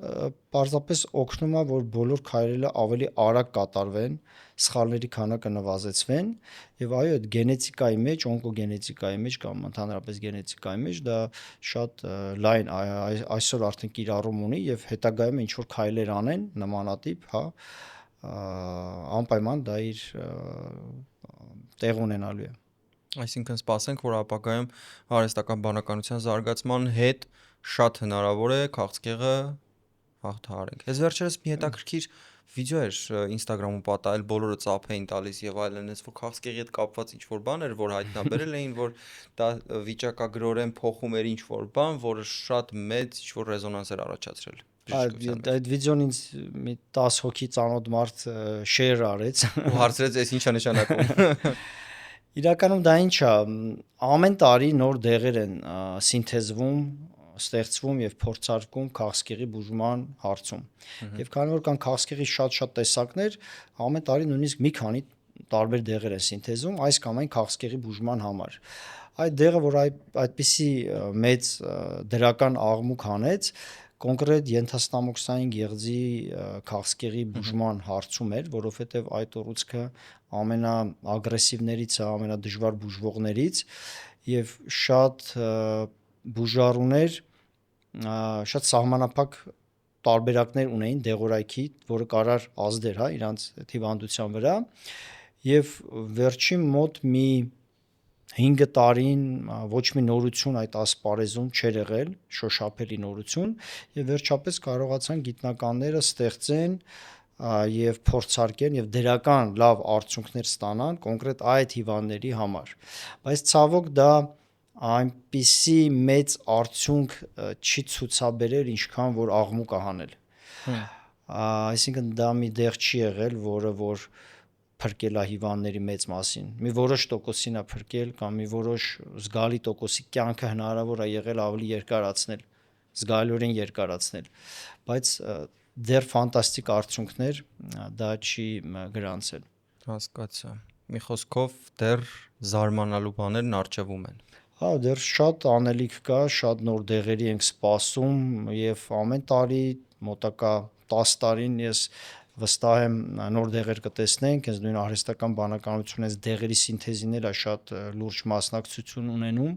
Speaker 1: պարզապես օգնում է, որ բոլոր քայլերը ավելի արագ կատարվեն, սխալների քանակը նվազեցվեն եւ այո, այդ գենետիկայի մեջ, օնկոգենետիկայի մեջ կամ ընդհանրապես գենետիկայի մեջ դա շատ լայն այսօր արդեն կիրառում ունի եւ հետագայում ինչ որ քայլեր անեն նմանատիպ, հա, անպայման դա իր տեղ ունենալու է։
Speaker 2: Այսինքն սպասենք, որ ապագայում արհեստական բանականության զարգացման հետ շատ հնարավոր է քաղցկեղը հաղթահարենք։ Ես վերջերս մի հետաքրքիր վիդեո էր Instagram-ում պատահել, բոլորը ծափ էին տալիս եւ այլն, այս որ քաղցկեղի հետ կապված ինչ-որ բան էր, որ հայտնաբերել էին, որ դա վիճակագրորեն փոխում էր ինչ-որ բան, որը շատ մեծ ինչ-որ ռեզոնանս էր առաջացրել։
Speaker 1: Այդ վիդեոն ինձ մի 10 հոգի ծանոթ մարդ շեյր արեց
Speaker 2: ու հարցրեց, այս ի՞նչ է նշանակում։
Speaker 1: Իրականում դա ինչ է, ամեն տարի նոր դեղեր են սինթեզվում, ստեղծվում եւ փորձարկվում քաղցկեղի բուժման հարցում։ Եվ քանի որ կան քաղցկեղի շատ տեսակներ, ամեն տարի նույնիսկ մի քանի տարբեր դեղեր են սինթեզվում այս կամ այն քաղցկեղի բուժման համար։ Այդ դեղը, որ այդպիսի մեծ դրական աղմուկ հանեց, կոնկրետ ենթաստամոքսային գեղձի քաղցկեղի բուժման հարցում էր, որովհետև այդ ուռուցքը ամենաագրեսիվներից է, ամենադժվար բուժվողներից եւ շատ բուժառուներ շատ սահմանափակ տարբերակներ ունեին դեղորայքի, որը կարար ազդեր, հա, իրանց հիվանդության վրա եւ վերջին մոտ մի 5 տարին ոչ մի նորություն այդ ասպարեզում չէր եղել, շոշափելի նորություն եւ վերջապես կարողացան գիտնականները ստեղծեն եւ փորձարկեն եւ դրական լավ արդյունքներ ստանան կոնկրետ այդ հիվանդների համար։ Բայց ցավոք դա այնպիսի մեծ արդյունք չի ցուցաբերել, ինչքան որ աղմուկ է հանել։ Այսինքն դա մի դեղ չի եղել, որը որ փրկել է հիվանդների մեծ մասին։ Մի որոշ տոկոսին է փրկել կամ մի որոշ զգալի տոկոսի կյանքը հնարավոր է եղել ավելի երկարացնել, զգալիորեն երկարացնել, բայց դեռ ֆանտաստիկ արդյունքներ դա չի գրանցել։
Speaker 2: Հասկացա։ Մի խոսքով դեռ զարմանալու բաներն առջևում են։
Speaker 1: Հա, դեռ շատ անելիք կա, շատ նոր դեղերի ենք սպասում եւ ամեն տարի մոտակա 10 տարին ես վստահ եմ նոր դեղեր կտեսնենք, հենց նույն արհեստական բանականությունը այս դեղերի սինթեզին էլ է շատ լուրջ մասնակցություն ունենում,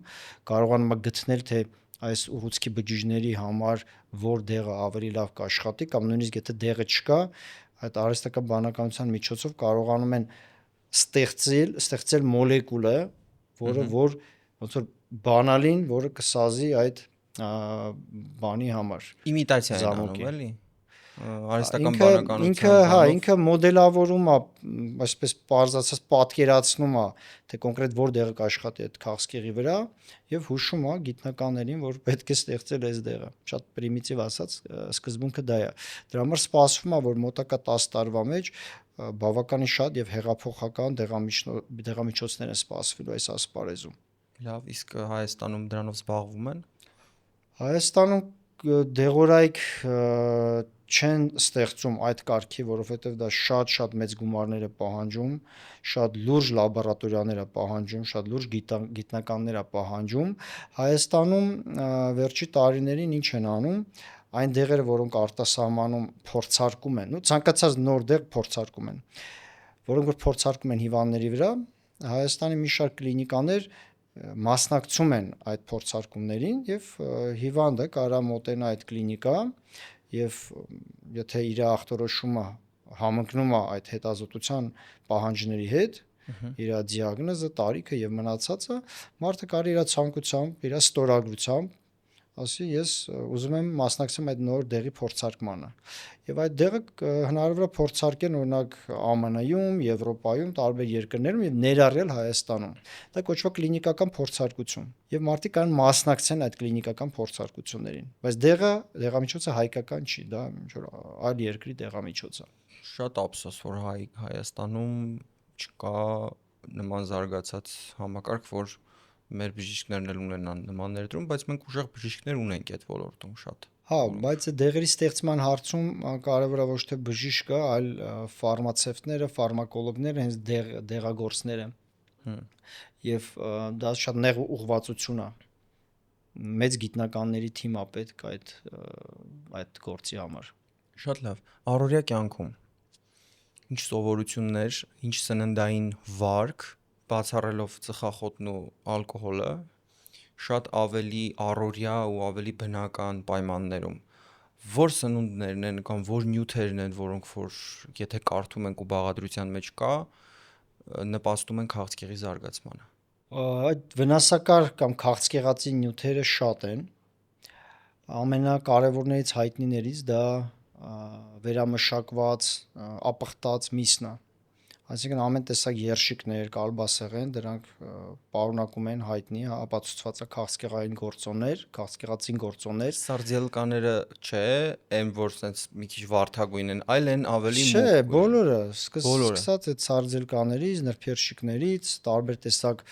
Speaker 1: կարողանում է գտնել թե այս ուռուցքի բջիջների համար որ դեղը ավելի լավ կաշխատի կամ նույնիսկ եթե դեղը չկա, այդ արհեստական բանականության միջոցով կարողանում են ստեղծել մոլեկուլը, որը որ ոնց որ բանալին, որը կսազի այդ բանի համար։
Speaker 2: Իմիտացիա են անում, էլի։ արհեստական
Speaker 1: Ինքը
Speaker 2: բանականության
Speaker 1: հա, ինքը մոդելավորում է, այսպես պարզացած պատկերացնում է, թե կոնկրետ որտեղ կաշխատի այդ քաղցկեղի վրա եւ հուշում է գիտնականներին, որ պետք է ստեղծել այս դեղը։ Շատ պրիմիտիվ ասած, սկզբունքը դա է։ Դրա համար սպասվում է, որ մոտակա 10 տարվա մեջ բավականին շատ եւ հեղափոխական դեղամիջոցներ են սպասվելու այս ասպարեզում։
Speaker 2: Լավ, իսկ Հայաստանում դրանով զբաղվում են։
Speaker 1: Հայաստանում դեղորայք չեն ստեղծում այդ կարգի, որովհետև դա շատ մեծ գումարներ է պահանջում, շատ լուրջ լաբորատորիաներ է պահանջում, շատ լուրջ գիտնականներ է պահանջում։ Հայաստանում վերջի տարիներին ինչ են անում, այն դեղերը, որոնք արտասահմանում փորձարկում են, ու ցանկացած նոր դեղ փորձարկում են, որոնք որ փորձարկում են հիվանդների վրա, Հայաստանի մի շարք կլինիկաներ մասնակցում են այդ փորձարկումներին եւ հիվանդը կարա մոտենա այդ կլինիկա եւ եթե իր ախտորոշումը համընկնում է այդ հետազոտության պահանջների հետ, իր դիագնոզը, տարիքը եւ մնացածը, մարդը կարի իր ցանկությամբ, իր ստորագրությամբ ասի ես ուզում եմ մասնակցեմ այդ նոր դեղի փորձարկմանը։ Եվ այդ դեղը հնարավոր է փորձարկեն օրինակ ԱՄՆ-ում, Եվրոպայում, տարբեր երկրներում եւ ներառյալ Հայաստանում։ Դա կոչվում է կլինիկական փորձարկություն։ Եւ մարդիկ կան մասնակցեն այդ կլինիկական փորձարկություններին։ Բայց դեղամիջոցը հայկական չի, դա ինչ որ այլ երկրի դեղամիջոց է։
Speaker 2: Շատ ափսոս, որ Հայաստանում չկա նման զարգացած համակարգ, որ մեր բժիշկներն էլ ունենան նման ներդրում, բայց մենք ուժեղ բժիշկներ ունենք այդ ոլորտում շատ։
Speaker 1: Հա, բայց դեղերի ստեղծման հարցում կարևորը ոչ թե բժիշկը, այլ ֆարմացևտները, ֆարմակոլոգները, հենց դեղագործները։ Եվ դա շատ նեղ ուղղվածություն է։ Մեծ գիտնականների թիմ է պետք այդ գործի համար։
Speaker 2: Շատ լավ։ Առօրյա կյանքում ինչ սովորություններ, ինչ սննդային վարք, բացառելով ծխախոտն ու ալկոհոլը, շատ ավելի առօրյա ու ավելի բնական պայմաններում որ սնունդներն են կամ որ նյութերն են, որոնք որ եթե կարդում ենք ու բաղադրության մեջ կա, նպաստում են քաղցկեղի զարգացմանը։
Speaker 1: Այդ վնասակար կամ քաղցկեղածի նյութերը շատ են։ Ամենակարևորներից հայտնիներից դա վերամշակված, ապխտած միսն է։ Այսինքն ամեն տեսակ երշիկներ, կալբասեղեն, դրանք պարունակում են հայտնի ապացուցված է քաղցկեղային գործոններ, քաղցկեղածին գործոններ։
Speaker 2: Սարդելկաները չէ, այն որ sense մի քիչ վարդագույն են, այլ են ավելի
Speaker 1: մուգ։ Չէ, բոլորը, սկսած այդ սարդելկաներից, նրբերշիկներից, տարբեր տեսակ,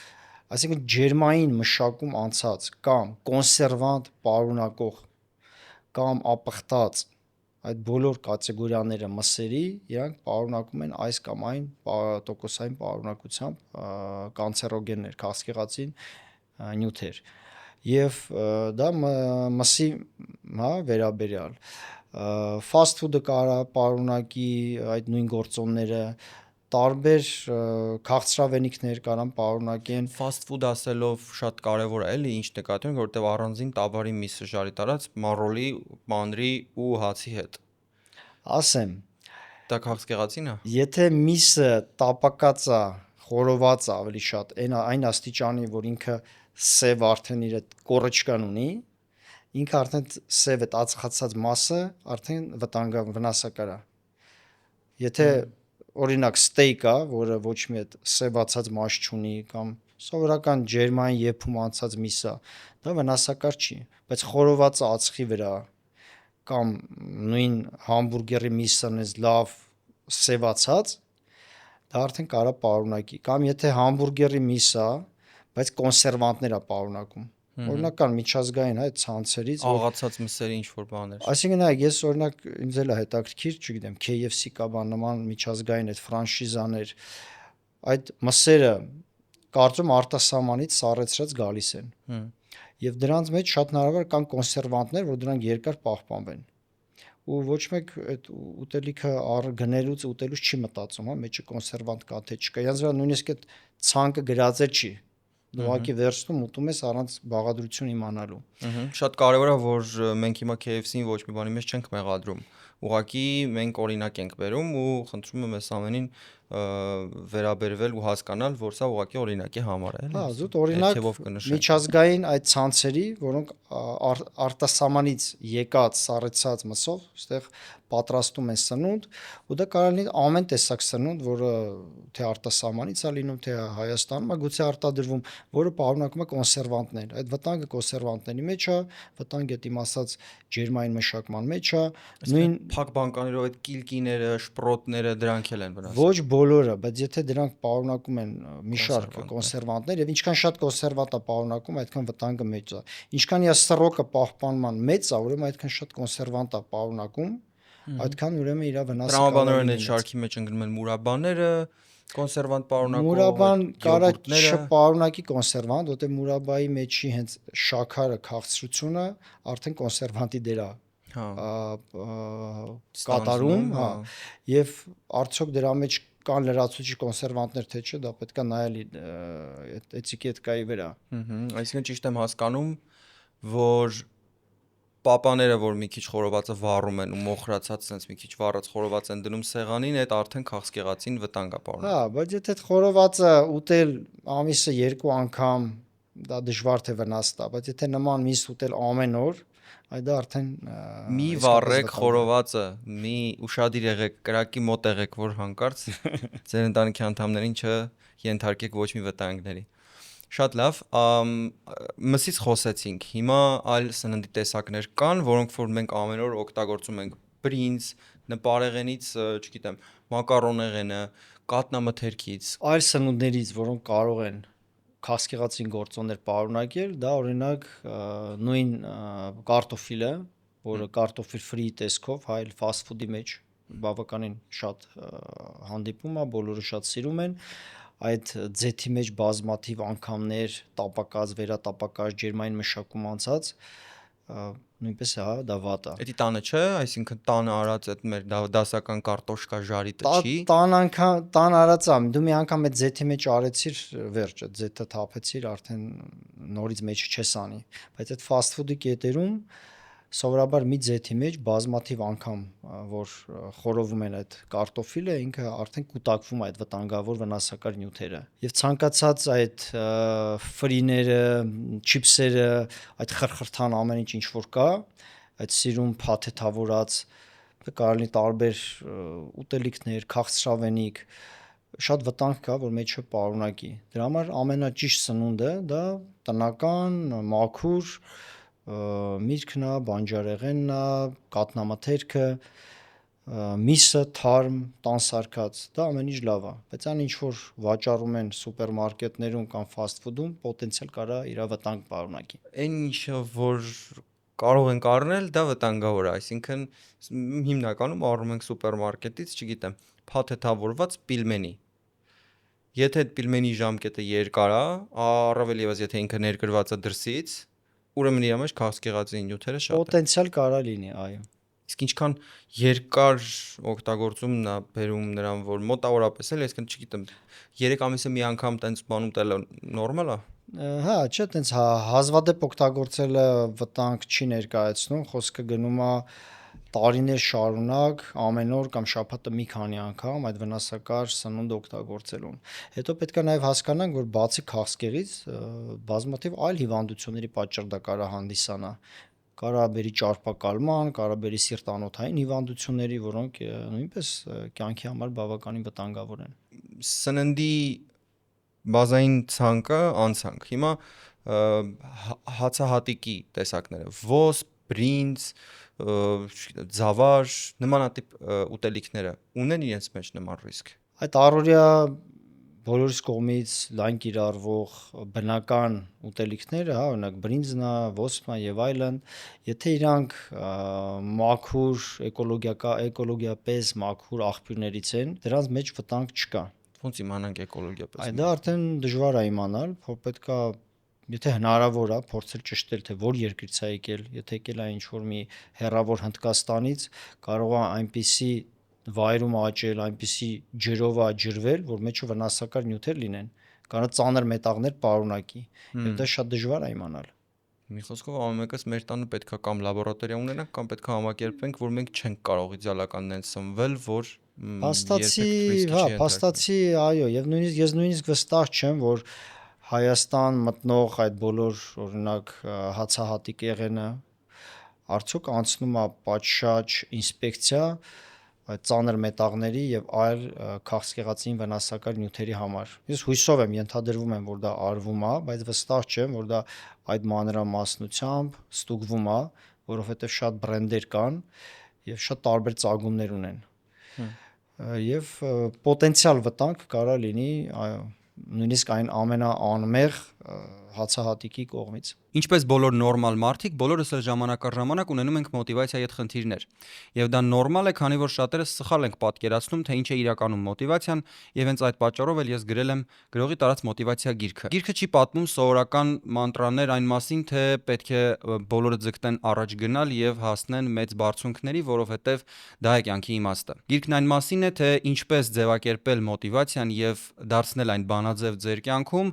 Speaker 1: այսինքն ջերմային մշակում անցած կամ կոնսերվանտ պարունակող կամ ապխտած այդ բոլոր կատեգորիաները մսերի իրանք պարունակում են այս կամ այն տոկոսային պարունակությամբ կանցերոգեններ, քաղցկեղածին նյութեր։ Եվ դա մսի, հա, վերաբերյալ fast food-ը կարա պարունակի այդ նույն գործոնները, տարբեր քաղցրավենիքներ կարան պարունակեն։
Speaker 2: Fast food ասելով շատ կարևոր է, էլի ինչ նկատի ունենք, որտեղ առանձին տավարի միսը ժարի տարած մառոլի, մանրի ու հացի հետ։
Speaker 1: Ասեմ,
Speaker 2: դա քաղցկեղածին է։
Speaker 1: Եթե միսը տապակած է, խորոված է ավելի շատ, այն աստիճանի, որ ինքը սև արդեն իր կորեչկան ունի, ինքը արդեն սև այդ ածխացած մասը արդեն վնասակար է։ Եթե օրինակ ստեյք է, որը ոչ մի այդ սևացած մաս չունի կամ սովորական ջերմային եփում անցած միս է, դա վնասակար չի, բայց խորոված ածխի վրա կամ նույն համբուրգերի միսն էս լավ սևացած, դա արդեն կարա պարունակի, կամ եթե համբուրգերի միս է, բայց կոնսերվանտներ է պարունակում։ Օրինակ կան միջազգային այդ ցանցերից
Speaker 2: աղացած մսերի ինչ որ բաներ։
Speaker 1: Այսինքն ես օրինակ ինձ էլ է հետաքրքիր, չգիտեմ, KFC կա բան նման միջազգային այդ ֆրանշիզաներ, այդ մսերը կարծում արտասահմանից սառեցրած գալիս են։ Եվ դրանց մեջ շատ հնարավոր կան կոնսերվանտներ, որ դրանք երկար պահպանվեն։ Ու ոչ մեկ այդ ուտելիքը գնելուց ուտելուց չի մտածում, հա, մեջը կոնսերվանտ կա թե չկա։ Յանց վրա նույնիսկ այդ ցանկը գրածել չի։ Դու ուղղակի վերցնում ուտում ես առանց բաղադրություն իմանալու։
Speaker 2: Շատ կարևոր է, որ մենք հիմա KFC-ին ոչ մի բանի մեջ չենք մեղադրում։ Ուղղակի մենք օրինակ ենք բերում ու խնդրում եմ այս ամենին վերաբերվել ու հասկանալ, որ սա ուղղակի օրինակի համար է,
Speaker 1: Հա, զուտ օրինակ միջազգային այդ ցանցերի, որոնք արտասահմանից եկած սառեցած մսով, այստեղ պատրաստում են սնունդ, ու դա կարող լինի ամեն տեսակ սնունդ, որը թե արտասահմանից է լինում, թե Հայաստանում է գուցե արտադրվում, որը պարունակում է կոնսերվանտներ։ Այդ վտանգը կոնսերվանտների մեջ է, վտանգը դիմ ասած ջերմային մշակման մեջ է, նույն
Speaker 2: փակ բանկաներով այդ կիլկիները, շպրոտները դրանք էլ են վնասում։
Speaker 1: Ոչ բոլորը, բայց եթե դրանք պարունակում են մի շարք կոնսերվանտներ եւ ինչքան շատ կոնսերվանտ է պարունակում, այդքան վտանգը մեծ է։ Ինչքան իա սռոկը պահպանման մեծ է, ուրեմն այդքան շատ կոնսերվանտ է պարունակում, այդքան ուրեմն իր վնասը
Speaker 2: տրամաբանորեն այդ շարքի մեջ ընկնում են մուրաբաները, կոնսերվանտ պարունակող
Speaker 1: Մուրաբան կարա
Speaker 2: յոգուրտները։
Speaker 1: չպարունակի կոնսերվանտ, որտեղ մուրաբայի մեջի հենց շաքարը, քաղցրությունը արդեն կոնսերվանտի դեր է կատարում, հա, եւ արդյոք դրա մեջ կան լրացուցիչ կոնսերվանտներ թե չէ, դա պետքա նայել էտիկետկայի վրա։
Speaker 2: Այսինքն ճիշտ եմ հասկանում, որ պապաները, որ մի քիչ խորովածը վառում են ու մոխրացած sense մի քիչ վառած խորոված են դնում սեղանին, այդ արդեն քաղցկեղածին վտանգ է պարունակում։
Speaker 1: Հա, բայց եթե այդ խորովածը ուտել ամիսը 2 անգամ, դա դժվար թե վնաս տա, բայց եթե նման միս ուտել ամեն օր, այդ դա արդեն
Speaker 2: մի վառեք խորովածը, մի ուշադիր եղեք, կրակի մոտ եղեք, որ հանկարծ ձեր ընտանիքի անդամներին չենթարկեք ոչ մի վտանգների։ Շատ լավ, մսից խոսեցինք, հիմա այլ սննդի տեսակներ կան, որոնք որ մենք ամեն օր օգտագործում ենք, բրինձ, նպարեղենից, չգիտեմ, մակարոնեղենը, կատնամթերքից,
Speaker 1: այլ սնունդներից, որոնք կարող են քաղցկեղածին գործոններ պարունակել, դա օրինակ նույն կարտոֆիլը, որը կարտոֆիլ ֆրի տեսքով, հայ ֆաստ ֆուդի մեջ բավականին շատ հանդիպում է, բոլորը շատ սիրում են, այդ ձեթի մեջ բազմաթիվ անգամներ տապակած, վերատապակած, ջերմային մշակում անցած, նույնպես հա դա վատ է։
Speaker 2: Էդի տանը չէ, այսինքն տանը արած այդ մեր դասական կարտոշկա ժարիտը չի։
Speaker 1: Տան արած է, դու մի անգամ այդ ձեթի մեջ արեցիր, վերջ, այդ ձեթը թափեցիր, արդեն նորից մեջ չես անի, բայց այդ ֆաստ ֆուդի կետերում սովորաբար մի ձեթի մեջ բազմաթիվ անգամ, որ խորովում են այդ կարտոֆիլը, ինքը արդեն կուտակվում է այդ վտանգավոր վնասակար նյութերը։ Եվ ցանկացած այդ ֆրիները, չիփսերը, այդ խրխրթան ամեն ինչ որ կա, այդ սիրուն փաթեթավորած, կարող լինի տարբեր ուտելիքներ, քաղցրավենիք, շատ վտանգ կա, որ մեջը պարունակի։ Դրա համար ամենաճիշտ սնունդը դա տնական, մաքուր միրգն է, բանջարեղենն է, կատնամթերքը, միսը, թարմ, տանսարկած, դա ամեն ինչ լավ է, բայց այն ինչ որ վաճառում են սուպերմարկետներում կամ ֆաստ ֆուդում, պոտենցիալ կարա իր վտանգ պարունակի։
Speaker 2: Այն ինչը որ կարող ենք առնել, դա վտանգավոր է, այսինքն հիմնականում առնում ենք սուպերմարկետից, չգիտեմ, փաթեթավորված պիլմենի։ Եթե այդ պիլմենի ժամկետը երկար է, առավել եւս եթե ինքը ներկրված է դրսից, ուրեմն իր մեջ քաղցկեղածի նյութերը շատ են։
Speaker 1: Պոտենցիալ կարա լինի, այո։
Speaker 2: Իսկ ինչքան երկար օգտագործումն է բերում նրան, որ մոտավորապես էլ, այսինքն չգիտեմ, 3 ամիսը մի անգամ տենց բան ուտելը նորմալ է։
Speaker 1: Հա, չէ, տենց հազվադեպ օգտագործելը վտանգ չի ներկայացնում, խոսքը գնում է տարիներ շարունակ ամեն օր կամ շաբաթը մի քանի անգամ այդ վնասակար սնունդը օգտագործելուն։ Հետո պետք է նաև հասկանանք, որ բացի քաղցկեղից բազմաթիվ այլ հիվանդությունների պատճառ դա կարա հանդիսանա։ Կարա բերի ճարպակալման, կարա բերի սիրտանոթային հիվանդությունների, որոնք նույնպես կյանքի համար բավականին վտանգավոր են։
Speaker 2: Սննդի բազային ցանկը անցանք։ Հիմա հացահատիկի տեսակները՝ ոսպ, բրինձ, ձավար, նմանատիպ ուտելիքները ունեն իրենց մեջ նման ռիսկ։
Speaker 1: Այդ առօրյա բոլորիս կողմից լայն կիրառվող բնական ուտելիքները, հա, օրինակ բրինձն է, ոսպն է եւ այլն, եթե իրանք մաքուր, էկոլոգիապես մաքուր աղբյուրներից են, դրանց մեջ վտանգ չկա։
Speaker 2: Ոնց իմանանք էկոլոգիապես։
Speaker 1: Այդ դա արդեն դժվար է իմանալ, որ պետքա եթե հնարավոր է փորձել ճշտել, թե որ երկրից է եկել, եթե եկել է ինչ-որ մի հեռավոր Հնդկաստանից, կարող է այնպիսի վայրում աճել, այնպիսի ջրով է ջրվել, որ մեջը վնասակար նյութեր լինեն, կարող է ծանր մետաղներ պարունակի, եւ դա շատ դժվար է իմանալ։
Speaker 2: Մի խոսքով ամեն մեկս մեր տանը պետքա կամ լաբորատորիա ունենանք, կամ պետքա համակերպենք, որ մենք չենք կարող իդեալական նենց սնվել, որ
Speaker 1: Փաստացի,
Speaker 2: ռիսկի
Speaker 1: հա,
Speaker 2: չի ենթարկվում։
Speaker 1: փաստացի, այո, եւ ես նույնիսկ վստահ չեմ, որ Հայաստան մտնող այդ բոլոր օրինակ հացահատիկ եղենը արդյոք անցնում է պատշաճ ինսպեկցիա այդ ծանր մետաղների եւ այլ քաղցկեղածին վնասակար նյութերի համար։ Ես հույսով եմ, ենթադրվում եմ, որ դա արվում է, բայց վստահ չեմ, որ դա այդ մանրամասնությամբ ստուգվում է, որովհետեւ շատ բրենդեր կան եւ շատ տարբեր ծագումներ ունեն։ Եվ պոտենցիալ վտանգ կարա լինի, այո, նույնիսկ այն ամենաանմեղ հացահատիկի կողմից։
Speaker 2: Ինչպես բոլոր նորմալ մարդիկ, բոլորս էլ ժամանակ առ ժամանակ ունենում ենք մոտիվացիայի հետ խնդիրներ։ Եվ դա նորմալ է, քանի որ շատերս սխալ ենք պատկերացնում, թե ինչ է իրականում մոտիվացիան, եւ հենց այդ պատճառով էլ ես գրել եմ գրողի տարած մոտիվացիա գիրքը։ Գիրքը չի պատմում սովորական մանտրաներ այն մասին, թե պետք է բոլորը ձգտեն առաջ գնալ եւ հասնեն մեծ բարձունքների, որովհետեւ դա է կյանքի իմաստը։ Գիրքն այն մասին է, թե ինչպես ձևակերպել մոտիվացիան եւ դարձնել այն բանաձև ձեր կյանքում,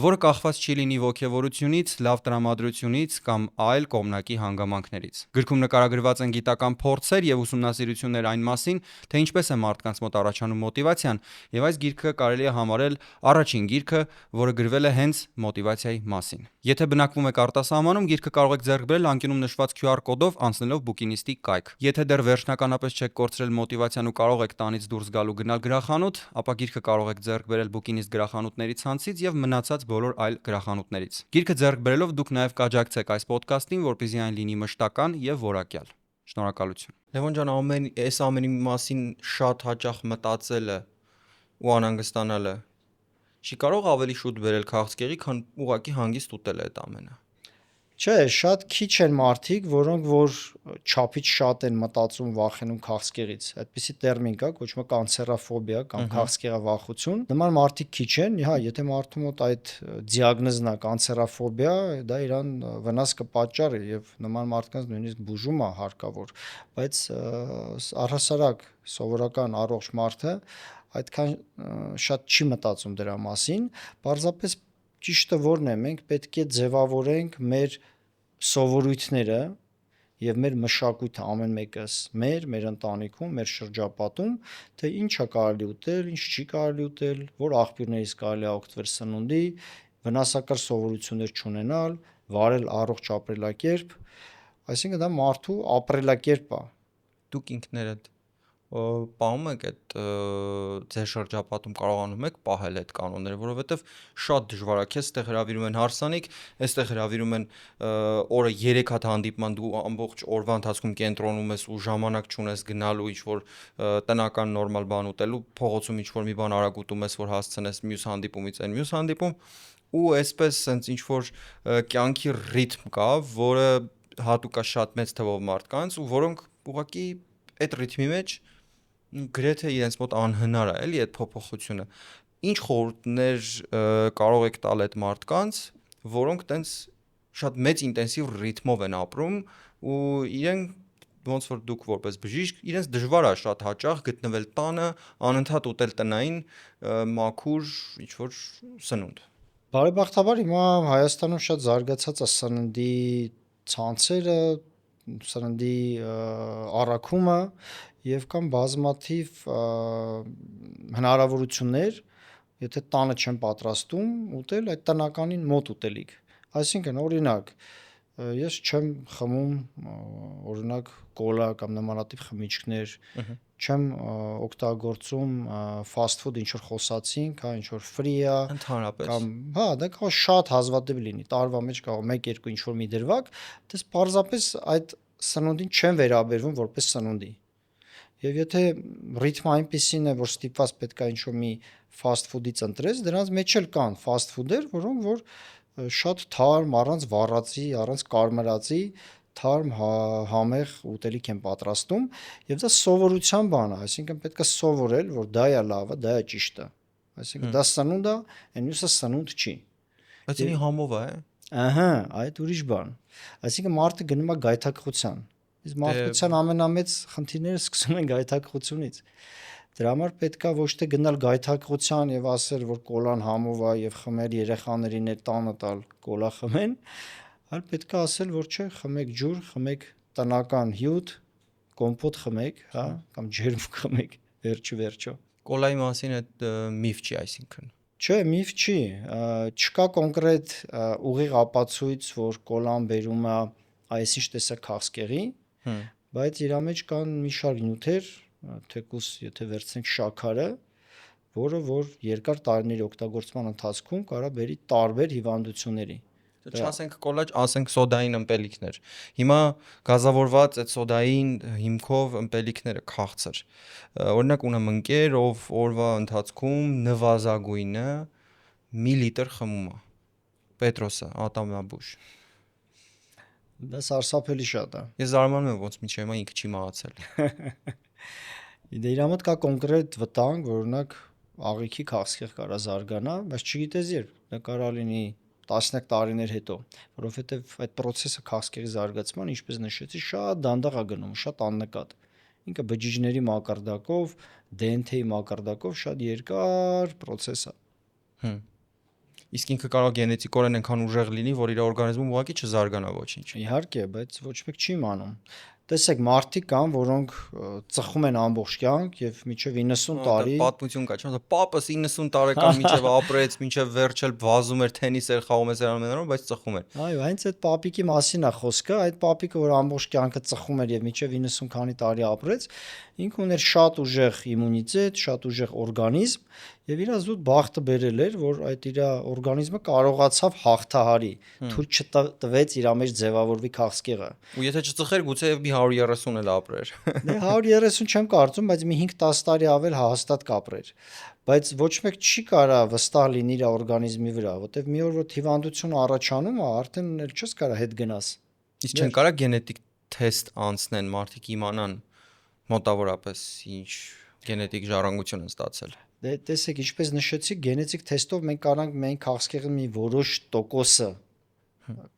Speaker 2: որը կախված չի լինի ոգևորությունից, լավ տրամադրությունից կամ այլ կողմնակի հանգամանքներից։ Գրքում նկարագրված են գիտական փորձեր եւ ուսումնասիրություններ այն մասին, թե ինչպես է մարդկանց մոտ առաջանում մոտիվացիան, եւ այս գիրքը կարելի է համարել առաջին գիրքը, որը գրվել է հենց մոտիվացիայի մասին։ Եթե բնակվում եք արտասահմանում, գիրքը կարող եք ձեռք բերել անկյունում նշված QR կոդով անցնելով Bookinist-ի կայք։ Եթե դեռ վերջնականապես չեք կորցրել մոտիվացիան ու կարող եք տանից դուրս գալ ու գնալ գրախանութ, ապա գիրքը կարող եք ձեռք բերել Bookinist գրախանութների ցանցից եւ մնացած բոլոր այլ գրախանութներից։ Գիրքը ձեռք բերելով դուք նաեւ կաջակցեք այս ոդքասթին, որպեսզի այն լինի մշտական եւ որակյալ։ Շնորհակալություն։ Լևոն ջան, այս ամենի մասին շատ հաճախ մտածելը ու անհանգստանալը չի կարող ավելի շուտ բերել քաղցկեղի, քան ուղակի հանգիստ ուտել է այդ ամենը։
Speaker 1: Չէ, շատ քիչ են մարդիկ, որոնք որ չափից շատ են մտածում, վախենում քաղցկեղից։ Այդպիսի տերմին կա, կոչվում է կանցերոֆոբիա կամ քաղցկեղավախություն։ Նման մարդիկ քիչ են, հա, եթե մարդու մոտ այդ դիագնոզն է կանցերոֆոբիա, դա իրան վնաս կպատճառի եւ նման մարդկանց նույնիսկ բուժում է հարկավոր, բայց առհասարակ սովորական առողջ մարդը այդքան շատ չի մտածում դրա մասին, պարզապես ճիշտը որն է, մենք պետք է ձևավորենք մեր սովորույթները եւ մեր մշակույթը ամեն մեկս մեր ընտանիքում, մեր շրջապատում, թե ինչա կարելի ուտել, ինչ չի կարելի ուտել, որ աղբյուրներից կարելի է օգտվել սնունդի, վնասակար սովորություններ չունենալ, վարել առողջ ապրելակերպ, այսինքն դա մարդու ապրելակերպ է։
Speaker 2: Դուք ինքներդ պահում եք այդ ձեր շրջապատում կարողանում եք պահել այդ կանոնները, որովհետև շատ դժվար է, քեզ այդտեղ հրավիրում են հարսանիք, այստեղ հրավիրում են օրը 3 հատ հանդիպման, դու ամբողջ օրվա ընթացքում կենտրոնում ես ու ժամանակ չունես գնալու ինչ-որ տնական նորմալ բան ուտելու, փողոցում ինչ-որ մի բան արագ ուտում ես, որ հասցնես մյուս հանդիպումից այն մյուս հանդիպում, ու այսպես sense ինչ-որ կյանքի ռիթմ կա, որը հատուկ է շատ մեծ թվով մարդկանց ու որոնք ուղղակի այդ ռիթմի մեջ գրեթե իրենց մոտ անհնար է, էլի այդ փոփոխությունը։ Ինչ խորհուրդներ կարող եք տալ այդ մարդկանց, որոնք տենց շատ մեծ ինտենսիվ ռիթմով են ապրում ու իրենք ոնց որ դուք որպես բժիշկ, իրենց դժվար է շատ հաճախ գտնվել տանը, անընդհատ ուտել տնային մաքուր ինչ-որ սնունդ։
Speaker 1: Բարեբախտաբար հիմա Հայաստանում շատ զարգացած է սննդի ցանցերը, սննդի առաքումը եւ կամ բազմաթիվ հնարավորություններ, եթե տանը չեն պատրաստում, ուտել այդ տնականին մոտ ուտելիք։ Այսինքն օրինակ ես չեմ խմում օրինակ կոլա կամ նմանատիպ խմիչքներ, չեմ օգտագործում fast food, ինչ որ խոսացինք, հա, ինչ որ free է
Speaker 2: Ընդհանրապես
Speaker 1: կամ հա, դա կարող է շատ հազվադեպ լինի, տարվա մեջ կարող 1-2 ինչ որ մի դրվագ, դες պարզապես այդ սնունդին չեն վերաբերվում որպես սնունդի։ Եվ եթե ռիթմը այնպեսին է, որ ստիպված պետք է ինչ-որ մի fast food-ից ընտրես, դրանց մեջ էլ կան fast food-եր, որոնք որ շատ թարմ, առանց վառածի, առանց կարմրածի, թարմ համեղ ուտելիք են պատրաստում, եւ դա սովորության բան է, այսինքն պետք է սովորել, որ դա է լավը, դա է ճիշտը։ Այսինքն դա սնունդ է, այն մյուսը սնունդ չի։
Speaker 2: Բայց ինի համով է։
Speaker 1: Ահա, այդ ուրիշ բան։ Այսինքն մարդը գնում է գայթակղության։ Իսկ մարդկության ամենամեծ խնդիրները սկսում են գայթակղությունից։ Դրա համար պետքա ոչ թե գնալ գայթակղության եւ ասել, որ կոլան համով է եւ խմել երեխաներին է տանը տալ կոլա խմեն, այլ պետքա ասել, որ չէ, խմեք ջուր, խմեք տնական հյութ, կոմպոտ խմեք, հա, կամ ջերմուկ խմեք։ վերջը։
Speaker 2: Կոլայի մասին այդ միֆ չի, այսինքն։
Speaker 1: Չէ, միֆ չի, չկա կոնկրետ ուղիղ ապացույց, որ կոլան բերում է այսինչ տեսակ քաղցկեղի, բայց իր մեջ կան մի շարք նյութեր, թեկուզ եթե վերցնենք շաքարը, որը որ երկար տարիների օգտագործման ընթացքում կարա բերի տարբեր հիվանդությունների։
Speaker 2: Չասենք կոլա, ասենք սոդային ըմպելիքներ։ Հիմա գազավորված այդ սոդային հիմքով ըմպելիքները քաղցր։ Օրինակ ունեմ ընկեր, ով օրվա ընթացքում նվազագույնը մի լիտր խմում է։ Պետրոսը, Ատամնաբույժ։
Speaker 1: Դա սարսափելի շատ է։
Speaker 2: Ես զարմանում եմ, ոնց մինչև հիմա ինքը չի մահացել։
Speaker 1: Դե իր մոտ կա կոնկրետ վտանգ, որ օրինակ աղիքի քաղցկեղ կարա զարգանա, բայց չգիտես երբ, դա կարա լինի տասնյակ տարիներ հետո, որովհետև այդ process-ը քաղցկեղի զարգացման, ինչպես նշեցի, շատ դանդաղ է գնում, շատ աննկատ։ Ինքը բջիջների մակարդակով, DNT-ի մակարդակով շատ երկար process է։
Speaker 2: Իսկ ինքը կարող գենետիկորեն այնքան ուժեղ լինի, որ իր օրգանիզմում ուղղակի չզարգանա ոչինչ։
Speaker 1: Իհարկե, բայց ոչ մեկ չի իմանում։ Տեսեք, մարդիկ կան, որոնք ծխում են ամբողջ կյանք եւ մինչեւ 90 տարի
Speaker 2: պատմություն կա, չէ՞, պապս 90 տարեկան մինչեւ ապրեց, մինչեւ վերջել վազում էր, թենիս էր խաղում, էր ամենարով, բայց ծխում էր։
Speaker 1: Այո, հենց այդ պապիկի մասին է խոսքը, այդ պապիկը, որ ամբողջ կյանքը ծխում էր եւ մինչեւ 90 քանի տարի ապրեց, ինքը ուներ շատ ուժեղ իմունիտետ, շատ ուժեղ օրգանիզմ եւ իր զուտ բախտը բերել էր, որ այդ իր օրգանիզմը կարողացավ հաղթահարի, թույլ չտվեց իր մեջ ձևավորվի քաղցկեղը։
Speaker 2: Ու եթե չծխեր, գուցե եւ մի 130 էլ ապրեր։
Speaker 1: Դե 130 չեմ կարծում, բայց մի 5-10 տարի ավել հաստատ կապրեր։ Բայց ոչ մեկ չի կարա վստահ լինի իր օրգանիզմի վրա, որտեվ մի օր որ հիվանդությունը առաջանում է, արդեն էլ չես կարա հետ գնաս։
Speaker 2: Իսկ չեն կարա գենետիկ թեստ անցնեն, մարդիկ իմանան մոտավորապես ինչ գենետիկ ժառանգություն են ստացել։
Speaker 1: Դե տեսեք, ինչպես նշեցի, գենետիկ թեստով մենք կարանք մենք քաղցկեղի մի որոշ տոկոսը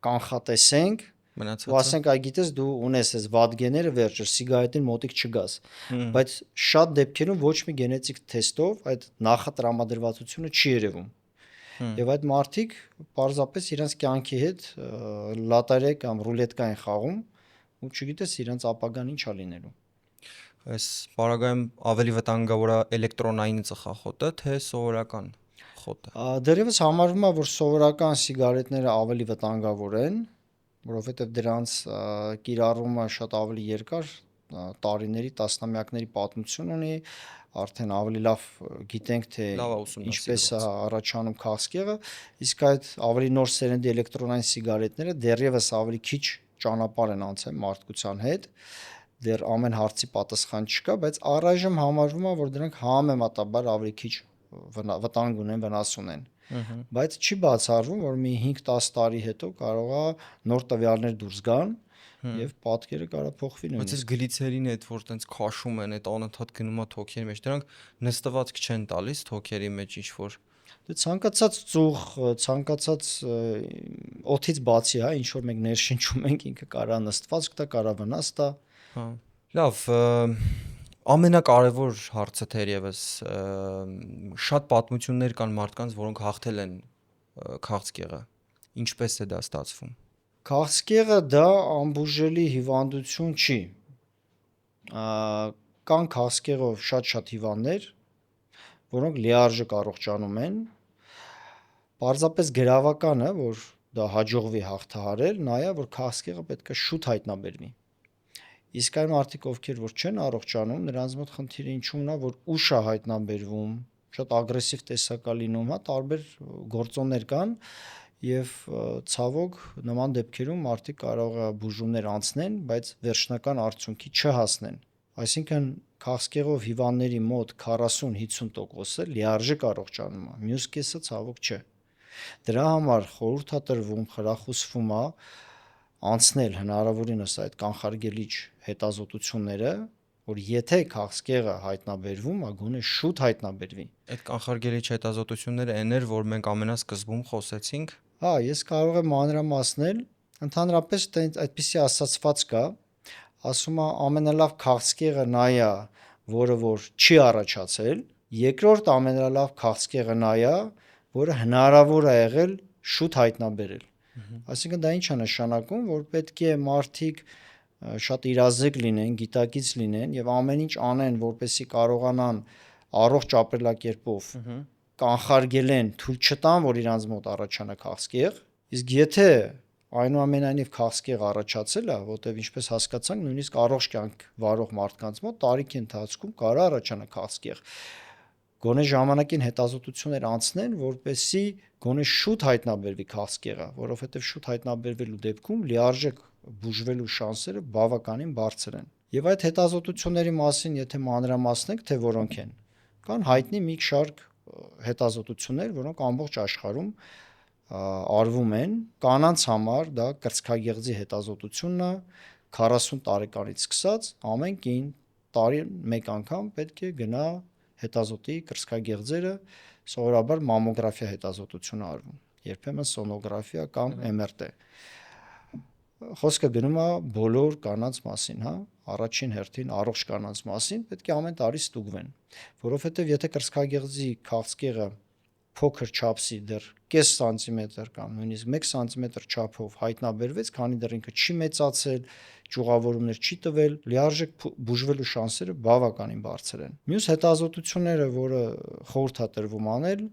Speaker 1: կանխատեսենք, ու ասենք, այ գիտես դու ունես այս վատ գեները, վերջը սիգարետին մոտիկ չգաս։ Բայց շատ դեպքերում ոչ մի գենետիկ թեստով այդ նախատրամադրվածությունը չի երևում։ Եվ այդ մարդիկ պարզապես իրենց կյանքի հետ լոտարիա կամ ռուլետկա են խաղում ու չգիտես իրենց ապագան ինչ է լինելու։
Speaker 2: Այս պարագայում ավելի վտանգավոր է էլեկտրոնային ծխախոտը, թե սովորական խոտը։
Speaker 1: Դեռևս համարվում է, որ սովորական սիգարետները ավելի վտանգավոր են, որովհետև դրանց կիրառումը շատ ավելի երկար տարիների, տասնամյակների պատմություն ունի, արդեն ավելի լավ գիտենք, թե ինչպես է առաջանում քաղցկեղը, իսկ այդ ավելի նոր սերնդի էլեկտրոնային սիգարետները դեռևս ավելի քիչ ճանապարհ են անցել մարդկության հետ, դեռ ամեն հարցի պատասխան չկա, բայց առայժմ համարվում է, որ դրանք համեմատաբար ավելի քիչ վտանգ ունեն, վնաս ունեն։ Բայց չի բացառվում, որ մի 5-10 տարի հետո կարող է նոր տվյալներ դուրս գան եւ պատկերը կարող փոխվի նույնիսկ։
Speaker 2: Բայց այս գլիցերինը այդ որ տենց քաշում են, այդ անընդհատ գնում է թոքերի մեջ, դրանք նստվածք չեն տալիս թոքերի մեջ ինչ որ։
Speaker 1: Դե ցանկացած ծուղ, ցանկացած օթից բացի, հա, ինչ որ մենք ներշնչում ենք, ինքը կարա նստվածք տա, կարա վնաս տա։
Speaker 2: Հա։ Լավ, ամենակարևոր հարցը թերևս շատ պատմություններ կան մարդկանց, որոնք հաղթել են քաղցկեղը։ Ինչպես է դա ստացվում։
Speaker 1: Քաղցկեղը դա անբուժելի հիվանդություն չի։ Կան քաղցկեղով շատ հիվանդներ, որոնք լիարժեք առողջանում են։ Պարզապես գրավականը, որ դա հաջողվի հաղթահարել, նա է, որ քաղցկեղը պետք է շուտ հայտնաբերվի։ Իսկ այն մարդիկ, ովքեր որ չեն առողջանում, նրանց մոտ խնդիրը ինչու՞մն է, որ ուշ է հայտնաբերվում, շատ ագրեսիվ տեսակ է լինում, հա, տարբեր գործոններ կան եւ ցավոք նման դեպքերում մարդիկ կարող է բուժումներ անցնեն, բայց վերջնական արդյունքի չհասնեն։ Այսինքն քաղցկեղով հիվանդների մոտ 40-50%-ը լիարժեք առողջանում է, մյուս կեսը ցավոք չէ։ Դրա համար խորհուրդ է տրվում, խրախուսվում է անցնել հնարավորինս այդ կանխարգելիչ հետազոտությունները, որ եթե քաղցկեղը հայտնաբերվում է, գոնե շուտ հայտնաբերվի։
Speaker 2: Այդ կանխարգելիչ հետազոտությունները այն էր, որ մենք ամենասկզբում խոսեցինք։
Speaker 1: Հա, ես կարող եմ մանրամասնել, ընդհանրապես այդպիսի ասացված կա, ասում է ամենալավ քաղցկեղը նա է, որը որ չի առաջացել, երկրորդ ամենալավ քաղցկեղը նա է, որը հնարավոր է եղել շուտ հայտնաբերել։ Այսինքն դա ինչ է նշանակում, որ պետք է մարդիկ շատ իրազեկ լինեն, գիտակից լինեն եւ ամեն ինչ անեն, որպեսզի կարողանան առողջ ապրելակերպով կանխարգելեն, թույլ չտան, որ իրանց մոտ առաջանա քաղցկեղ։ Իսկ եթե այնուամենայնիվ քաղցկեղ առաջացել է, որտեղ ինչպես հասկացանք, նույնիսկ առողջ կյանք վարող մարդկանց մոտ տարիքի ընթացքում կարող առաջանա քաղցկեղ։ Գոնե ժամանակին հետազոտություններ անցնեն, որպեսզի գոնե շուտ հայտնաբերվի քաղցկեղը, որովհետև շուտ հայտնաբերվելու դեպքում լիարժեք բուժվելու շանսերը բավականին բարձր են։ Եվ այդ հետազոտությունների մասին, եթե մանրամասնենք, թե որոնք են, կան հայտնի մի շարք հետազոտություններ, որոնք ամբողջ աշխարհում արվում են։ Կանանց համար դա կրծքագեղձի հետազոտությունն է, 40 տարեկանից սկսած ամեն կին տարին մեկ անգամ պետք է գնա հետազոտի կրծքագեղձերը, սովորաբար մամոգրաֆիա հետազոտություն արվում, երբեմն սոնոգրաֆիա կամ MRT։ Խոսքը գնում է բոլոր կանանց մասին, հա, առաջին հերթին առողջ կանանց մասին, պետք է ամեն տարի ստուգվեն, որովհետև եթե կրծքագեղձի քաղցկեղը փոքր չափսի դեռ կես սանտիմետր կամ նույնիսկ 1 սանտիմետր չափով հայտնաբերվեց, քանի դեռ ինքը չի մեծացել, ճյուղավորումներ չի տվել, լիարժեք բուժվելու շանսերը բավականին բարձր են։ Մյուս հետազոտությունները, որը խորհուրդ է տրվում անել,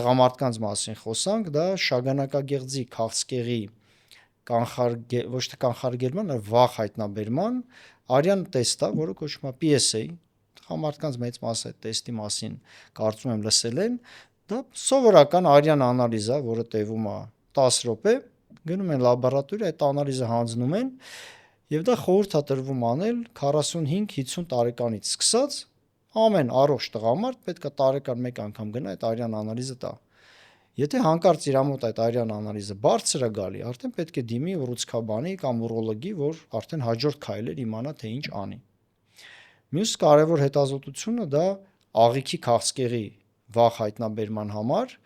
Speaker 1: տղամարդկանց մասին խոսանք, դա շագանակագեղձի քաղցկեղի ոչ թե կանխարգելման, այլ վաղ հայտնաբերման արյան տեստ է, որը կոչվում է PSA։ Տղամարդկանց մեծ մասը այդ տեստի մասին կարծում եմ լսել են։ Դա սովորական արյան անալիզ է, որը տևում է 10 րոպե, գնում են լաբորատորիա, այդ անալիզը հանձնում են, եւ դա խորհուրդ է տրվում անել 45-50 տարեկանից սկսած ամեն առողջ տղամարդ պետք է տարեկան մեկ անգամ գնա այդ արյան անալիզը տա։ Եթե հանկարծ իր մոտ այդ արյան անալիզը բարձր է գալի, արդեն պետք է դիմի ուռուցքաբանի կամ ուրոլոգի, որ արդեն հաջորդ քայլեր իմանա թե ինչ անի։ Մյուս կարևոր հետազոտությունը դա աղիքի քաղցկեղի վաղ հայտնաբերման համար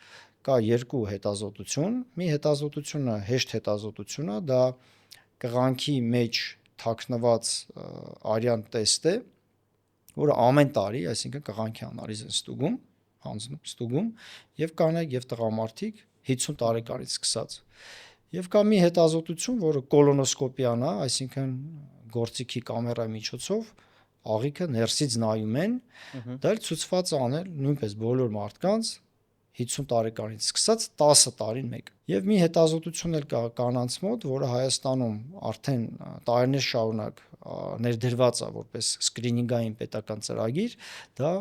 Speaker 1: կա երկու հետազոտություն։ Մի հետազոտությունը հեշտ հետազոտություն է, դա կղանքի մեջ թաքնված արյան տեստ է, որը ամեն տարի, այսինքն կղանքի անալիզ են ստուգում եւ կանայք եւ տղամարդիկ 50 տարեկանից սկսած։ Եվ կա մի հետազոտություն, որը կոլոնոսկոպիան է, այսինքն գործիքի կամերայի միջոցով աղիքը ներսից նայում են, դա էլ ցույցված է անել նույնպես բոլոր մարդկանց 50 տարեկանից սկսած 10 տարին մեկ։ Եվ մի հետազոտություն էլ կա կանանց մոտ, որը Հայաստանում արդեն տարիներ շարունակ ներդրված է որպես սկրինինգային պետական ծրագիր, դա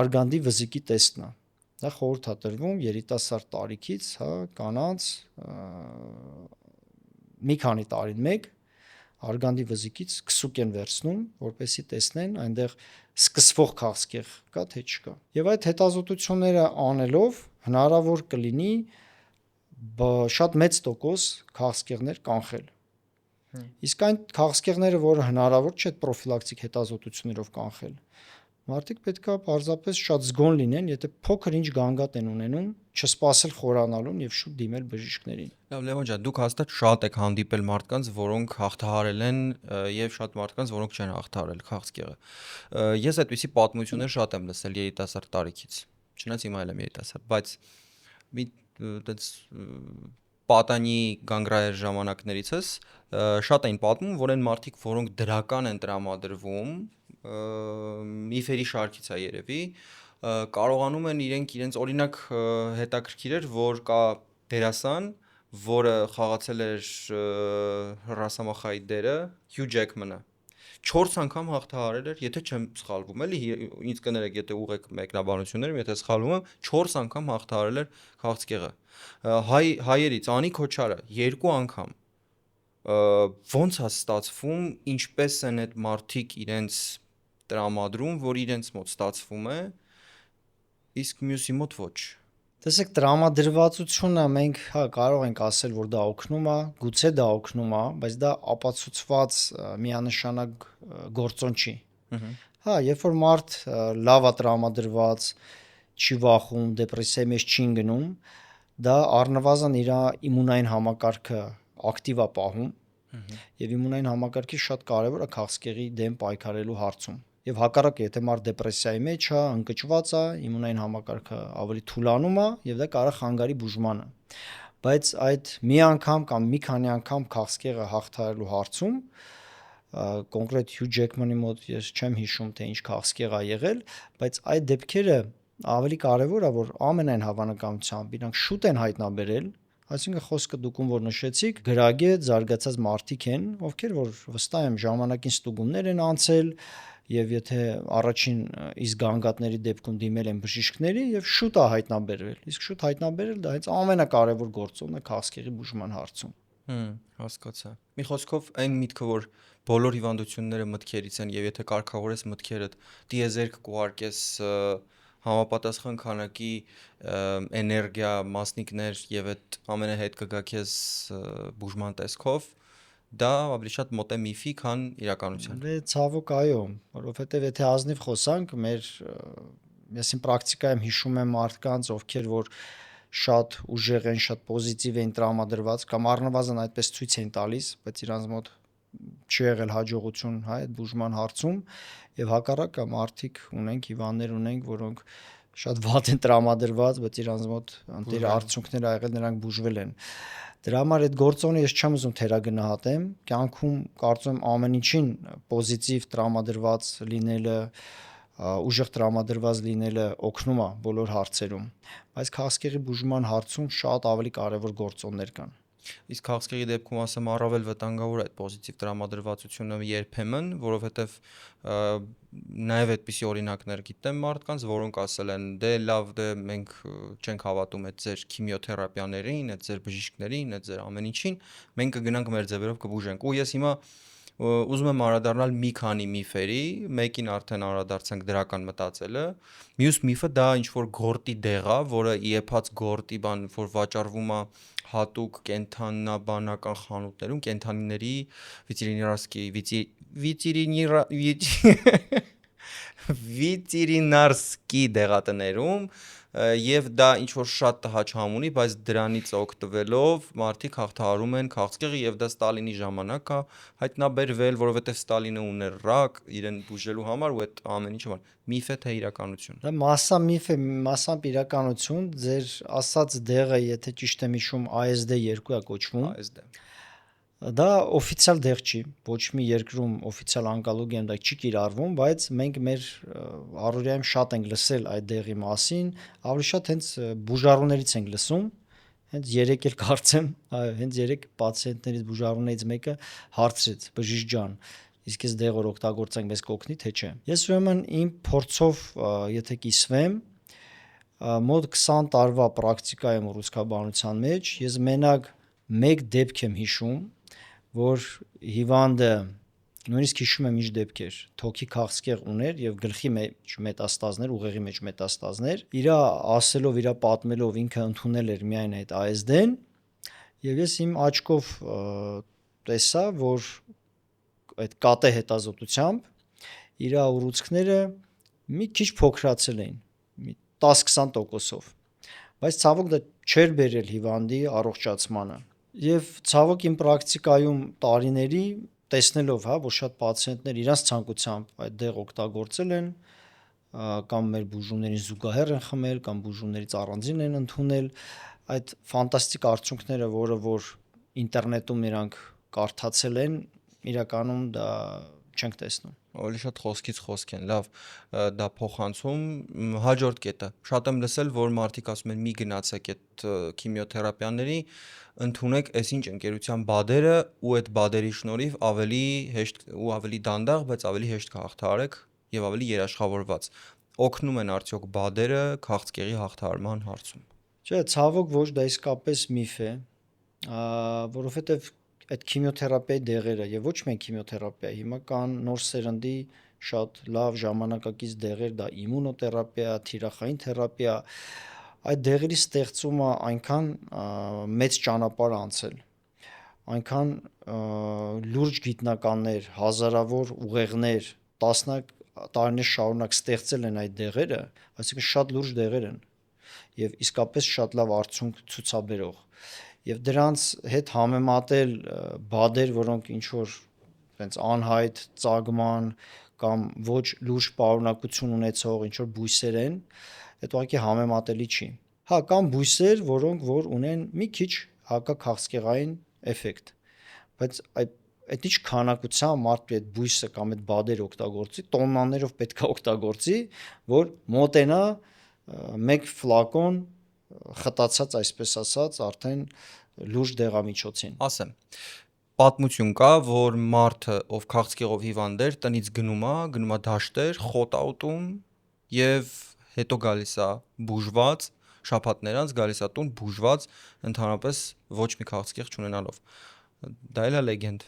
Speaker 1: արգանդի վզիկի տեստն է։ Դա խորհուրդ է տրվում երիտասարդ տարիքից, հա, կանանց մի քանի տարին մեկ արգանդի վզիկից քսուկ են վերցնում, որպեսզի տեսնեն այնտեղ սկսվող քաղցկեղ կա թե չկա։ Եվ այդ հետազոտությունները անելով հնարավոր կլինի շատ մեծ տոկոս քաղցկեղներ կանխել։ Իսկ այն քաղցկեղները, որը հնարավոր չէ պրոֆիլակտիկ հետազոտություններով կանխել, մարդիկ պետք է պարզապես շատ զգոն լինեն, եթե փոքր ինչ գանգատ են ունենում, չսպասել խորանալուն եւ շուտ դիմել բժիշկներին։
Speaker 2: Լավ, Լևոն ջան, դուք հաստատ շատ եք հանդիպել մարդկանց, որոնք հաղթահարել են եւ շատ մարդկանց, որոնք չեն հաղթահարել քաղցկեղը։ Ես այդպիսի պատմություններ շատ եմ լսել երիտասարդ տարիքից։ Չնայած հիմա էլ եմ երիտասարդ, բայց մի այդպես պատանի գանգրայեր ժամանակներիցս շատ էին պատմում, որ այն մարդիկ, որոնք դրական են տրամադրվում, միֆերի շարքից է երևի, կարողանում են իրենց օրինակ հետաքրքիր էր, որ կա դերասան, որը խաղացել էր Ռասամախայի դերը, Հյու Ջեքմանը 4 անգամ հաղթահարել էր, եթե չեմ սխալվում, էլի ինձ կներեք, եթե ուղեք մեկնաբանություններում, եթե սխալվում եմ, 4 անգամ հաղթահարել էր քաղցկեղը։ Հայերից Անի Քոչարը 2 անգամ։ Ոնց է ստացվում, ինչպես են այդ մարդիկ իրենց տրամադրում, որ իրենց մոտ ստացվում է, իսկ մյուսի մոտ ոչ։
Speaker 1: Տեսեք, տրամադրվածությունը մենք կարող ենք ասել, որ դա օգնում է, գուցե դա օգնում է, բայց դա ապացուցված միանշանակ գործոն չի։ Երբ որ մարդ լավ է տրամադրված, չի վախում, դեպրեսիայի մեջ չի գնում, դա առնվազն իր իմունային համակարգը ակտիվ է պահում, եւ իմունային համակարգի շատ կարեւոր է քաղցկեղի դեմ պայքարելու հարցում։ Եվ հակառակը, եթե մարդ դեպրեսիայի մեջ է, ընկճված է, իմունային համակարգը ավելի թուլանում է եւ դա կարող խանգարի բուժմանը։ բայց այդ մի անգամ կամ մի քանի անգամ քաղցկեղը հաղթահարելու հարցում կոնկրետ Հյու Ջեքմանի մոտ ես չեմ հիշում թե ինչ քաղցկեղ ա եղել, բայց այդ դեպքերը ավելի կարևոր է, որ ամենայն հավանականությամբ իրանք շուտ են հայտնաբերել, այսինքն խոսքը դուք ում որ նշեցիք, գրագետ զարգացած մարդիկ են, ովքեր որ վստահ եմ ժամանակին ստուգումներ են անցել եւ եթե առաջին իսկ գանգատների դեպքում դիմել են բժիշկների եւ շուտ է հայտնաբերվել։ Իսկ շուտ հայտնաբերել դա հենց ամենակարևոր գործոնն է քաղցկեղի բուժման հարցում։
Speaker 2: Հասկացա։ Մի խոսքով այն միտքը, որ բոլոր հիվանդությունները մտքերից են եւ եթե կարգավորես մտքերդ, դիեզերք կուղարկես համապատասխան քանակի էներգիա, մասնիկներ եւ այդ ամենը հետ կգա քեզ բուժման տեսքով, դա ավելի շատ մոտ է միֆի, քան իրականության։
Speaker 1: Դե ցավոք այո, որովհետեւ եթե ազնիվ խոսանք, ես իմ պրակտիկայում հիշում եմ մարդկանց, ովքեր որ շատ ուժեղ են, շատ պոզիտիվ են տրամադրված կամ առնվազն այդպես ցույց են տալիս, բայց իրանց մոտ չի եղել հաջողություն, հա, այդ բուժման հարցում եւ հակառակը մարդիկ ունենք, հիվանդներ ունենք, որոնք շատ վատ են տրամադրված, բայց իրանց մոտ անտեր արդյունքներ ա եղել, նրանք բուժվել են։ Դրա համար այդ գործոնը ես չեմ ուզում թերագնահատեմ, կյանքում կարծում եմ ամեն ինչին պոզիտիվ տրամադրված լինելը, ուժեղ տրամադրված լինելը օգնում է բոլոր հարցերում, բայց քաղցկեղի բուժման հարցում շատ ավելի կարևոր գործոններ կան։
Speaker 2: Իսկ քաղցկեղի դեպքում ասեմ առավել վտանգավոր է այդ պոզիտիվ տրամադրվածությունը երբեմն, որովհետև նաև այդպիսի օրինակներ գիտեմ մարդկանց, որոնք ասել են դե լավ, դե մենք չենք հավատում այդ ձեր քիմիոթերապիաներին, այդ ձեր բժիշկներին, այդ ձեր ամեն ինչին, մենք կգնանք մեր ձևերով կբուժենք։ Ու ես հիմա ուզում եմ անդրադառնալ մի քանի միֆերի, մեկին արդեն անդրադարձանք դրական մտածելը, մյուս միֆը դա ինչ որ գորտի դեղ է, որը իեփած գորտի բան, որ վաճառվում է հատուկ կենթանաբանական խանութներում, կենթանիների վիտրինարսկի դեղատներում եւ դա ինչ որ շատ տհաճ համ ունի, բայց դրանից օգտվելով մարդիկ հաղթահարում են քաղցկեղը եւ դա Ստալինի ժամանակ է հայտնաբերվել, որովհետեւ Ստալինը ուներ ռակ իրեն բուժելու համար ու այդ ամեն ինչը միֆ է թե իրականություն։
Speaker 1: Դա մասսա միֆ է, մասամբ իրականություն, ձեր ասած դեղը, եթե ճիշտ եմ հիշում, ASD2 է կոչվում։
Speaker 2: ASD
Speaker 1: Դա օֆիցիալ դեղ չի, ոչ մի երկրում օֆիցիալ անկալոգիայում դա չի կիրառվում, բայց մենք մեր առօրյայում շատ ենք լսել այդ դեղի մասին, ավելի շատ հենց բուժառուներից ենք լսում, հենց երեք էլ կարծեմ, այո, հենց երեք պացիենտներից բուժառուներից մեկը հարցրեց, բժիշկ ջան, իսկ այս դեղը օգտագործենք մեզ կօգնի թե չէ։ Ես ուրեմն իմ փորձով, եթե կիսվեմ, մոտ 20 տարվա պրակտիկայում ուռուցքաբանության մեջ ես մենակ մեկ դեպք եմ հիշում, որ հիվանդը նույնիսկ հիշում եմ ինչ դեպքեր, թոքի քաղցկեղ ուներ եւ գլխի մեջ մետաստազներ, ուղեղի մեջ մետաստազներ, իրա ասելով, իրա պատմելով ինքը ընդունել էր միայն այդ ASD-ն եւ ես իմ աչքով տեսա, որ այդ կատե հետազոտությամբ իրա ուռուցքները մի քիչ փոքրացել էին, մի 10-20%-ով, բայց ցավոք դա չէր բերել հիվանդի առողջացմանը։ Եվ ցավոք իմ պրակտիկայում տարիների տեսնելով, հա, որ շատ պացիենտներ իրանց ցանկությամբ այդ դեղ օգտագործել են, կամ մեր բուժումներին զուգահեռ են խմել, կամ բուժումներից առանձին են ընդունել, այդ ֆանտաստիկ արդյունքները, որը որ ինտերնետում իրանք կարդացել են, իրականում դա չենք տեսնում։
Speaker 2: Ավելի շատ խոսքից խոսք են, լավ, դա փոխանցում, հաջորդ կետը։ Շատ եմ լսել, որ մարդիկ ասում են մի գնացեք այդ քիմիոթերապիաների, ընդունեք այսինչ ընկերության բադերը ու այդ բադերի շնորհիվ ավելի հեշտ ու ավելի դանդաղ, բայց ավելի հեշտ կհաղթահարեք եւ ավելի երաշխավորված։ Օգնում են արդյոք բադերը քաղցկեղի հաղթահարման հարցում։
Speaker 1: Չէ, ցավոք ոչ, դա իսկապես միֆ է, որովհետեւ այդ քիմիոթերապիայի դեղերը եւ ոչ միայն քիմիոթերապիա, հիմա կան նոր սերնդի շատ լավ ժամանակակից դեղեր, դա իմունոթերապիա, թիրախային թերապիա, այդ դեղերի ստեղծումը այնքան մեծ ճանապարհ անցել, այնքան լուրջ գիտնականներ, հազարավոր ուղեղներ, տասնյակ տարիներ շարունակ ստեղծել են այդ դեղերը, այսինքն շատ լուրջ դեղեր են եւ իսկապես շատ լավ արդյունք ցուցաբերող եւ դրանց հետ համեմատել բադեր, որոնք ինչ որ այնց անհայտ ծագման կամ ոչ լուրջ պարունակություն ունեցող ինչ որ բույսեր են, այդ ուղղակի համեմատելի չի։ Հա, կամ բույսեր, որոնք որ ունեն մի քիչ հակաքաղցկեղային էֆեկտ, բայց այդ ինչ քանակությամբ մարդը այդ բույսը կամ այդ բադերը օգտագործի, տոննաներով պետք է օգտագործի, որ մոտենա մեկ ֆլակոն խտացած, այսպես ասած, արդեն լուրջ դեղամիջոցին։
Speaker 2: Ասեմ, պատմություն կա, որ մարդը, ով քաղցկեղով հիվանդ էր, տնից գնում է դաշտեր, խոտ ա ուտում եւ հետո գալիս է բուժված, շաբաթներ անց գալիս է տուն բուժված, ընդհանրապես ոչ մի քաղցկեղ չունենալով։ Դա էլ է լեգենդ։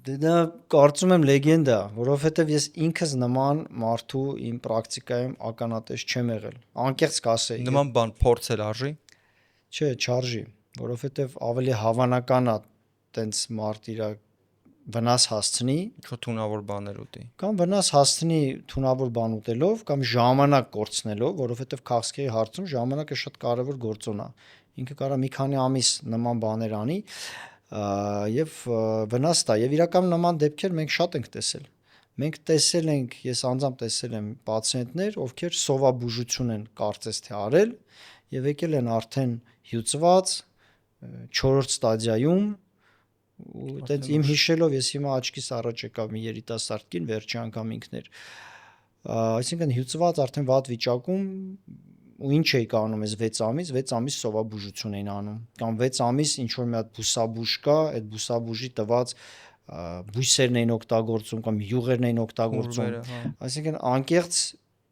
Speaker 1: Դա կարծում եմ լեգենդ է, որովհետև ես ինքս նման մարդու իմ պրակտիկայում ականատես չեմ եղել։ Անկեղծ կասեի։
Speaker 2: Նման բան փորձել արժի։
Speaker 1: Չէ, չարժի, որովհետև ավելի հավանական է տենց մարդ իր վնաս հասցնի,
Speaker 2: Քո թունավոր բաներ ուտի։
Speaker 1: կամ վնաս հասցնի թունավոր բան ուտելով, կամ ժամանակ կորցնելով, որովհետև քաղցկեղի հարցում ժամանակը շատ կարևոր գործոն է։ Ինքը կարող մի քանի ամիս նման բաներ անի, եւ վնաս տա, եւ իրականում նման դեպքեր մենք շատ ենք տեսել։ Մենք տեսել ենք, ես անձամբ տեսել եմ պացիենտներ, ովքեր սովաբուժություն են կարծես թե արել եւ եկել են արդեն հյուծված 4-րդ ստադիայում, ու այդպես իմ հիշելով ես հիմա աչքիս առաջ եկավ մի երիտասարդ կին, վերջի անգամ ինքն էր, այսինքն հյուծված արդեն վատ վիճակում, ու ինչ էի անում ես 6 ամիս սովաբուժություն էին անում, կամ 6 ամիս ինչ որ մի հատ բուսաբուժ կա, այդ բուսաբուժի տված բույսերն էին օգտագործում կամ յուղերն էին օգտագործում, այսինքն անկեղծ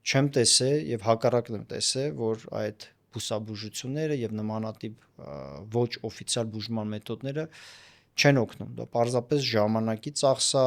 Speaker 1: չեմ տեսել եւ հակառակն եմ տեսել, որ այդ բուսաբուժությունները եւ նմանատիպ ոչ օֆիցիալ բուժման մեթոդները չեն օգնում, դա պարզապես ժամանակի ծախս է,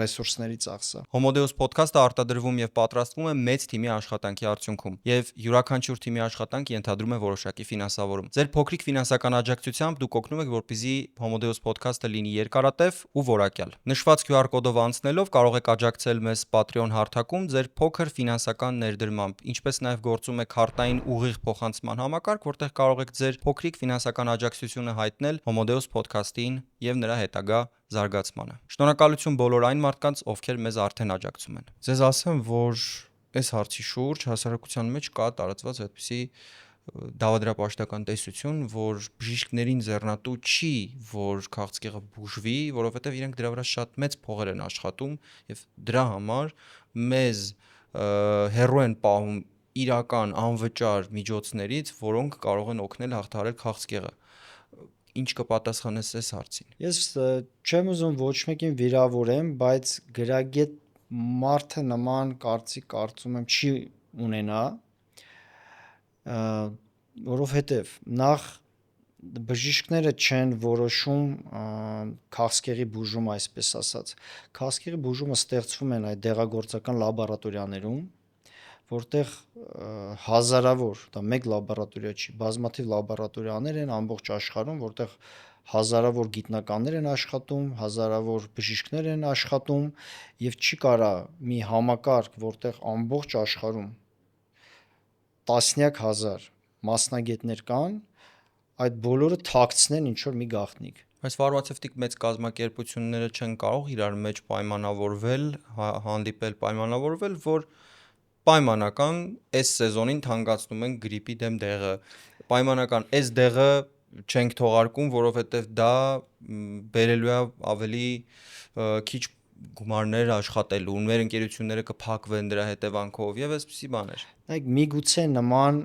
Speaker 1: ռեսուրսների ծախս է։
Speaker 2: Homodeus podcast-ը արտադրվում եւ պատրաստվում է մեծ թիմի աշխատանքի արդյունքում եւ յուրաքանչյուր թիմի աշխատանք ենթադրում է որոշակի ֆինանսավորում։ Ձեր փոքրիկ ֆինանսական աջակցությամբ դուք օգնում եք, որպեսզի Homodeus podcast-ը լինի երկարատև ու որակյալ։ Նշված QR կոդով անցնելով կարող եք աջակցել մեզ Patreon հարթակում ձեր փոքր ֆինանսական ներդրմամբ, ինչպես նաեւ գործում է քարտային ուղիղ փոխանցման համակարգ, որտեղ կարող եք ձեր փոքրիկ ֆինանսական աջակցությունը հայտնել Homodeus podcast-ին եւ նրա հետագա զարգացմանը։ Շնորհակալություն բոլոր այն մարդկանց, ովքեր մեզ արդեն աջակցում են։ Ձեզ ասեմ, որ այս հարցի շուրջ հասարակության մեջ կա տարածված այդպիսի դավադրապաշտական տեսություն, որ բժիշկներին ձեռնատու չի, որ քաղցկեղը բուժվի, որովհետև իրենք դրա վրա շատ մեծ փողեր են աշխատում եւ դրա համար մեզ հեռու են պահում իրական անվճար միջոցներից, որոնք կարող են օգնել հաղթահարել քաղցկեղը։ Ինչ կպատասխանես այս հարցին։
Speaker 1: Ես չեմ ուզում ոչ մեկին վիրավորեմ, բայց գրագետ մարդը նման կարծիք կարծում եմ չի ունենա, որովհետև նախ բժիշկները չեն որոշում քաղցկեղի բուժումը, այսպես ասած։ Քաղցկեղի բուժումը ստեղծվում են այդ դեղագործական լաբորատորիաներում, որտեղ հազարավոր, դա մեկ լաբորատորիա չի, բազմաթիվ լաբորատորիաներ են ամբողջ աշխարհում, որտեղ հազարավոր գիտնականներ են աշխատում, հազարավոր բժիշկներ են աշխատում եւ չի կարա մի համակարգ, որտեղ ամբողջ աշխարհում տասնյակ հազար մասնագետներ կան, այդ բոլորը թաքցնեն ինչ որ մի գաղտնիք։
Speaker 2: Բայց ֆարմացևտիկ մեծ կազմակերպությունները չեն կարող իրար մեջ պայմանավորվել, հանդիպել պայմանավորվել, որ պայմանական այս սեզոնին թանկացնում են գրիպի դեմ դեղը։ Պայմանական այս դեղը չենք թողարկում, որովհետև դա բերելու է ավելի քիչ գումարներ աշխատելու, մեր ընկերությունները կփակվեն դրա հետևանքով եւ այսպիսի բաներ։
Speaker 1: Նայեք, միգուցե նման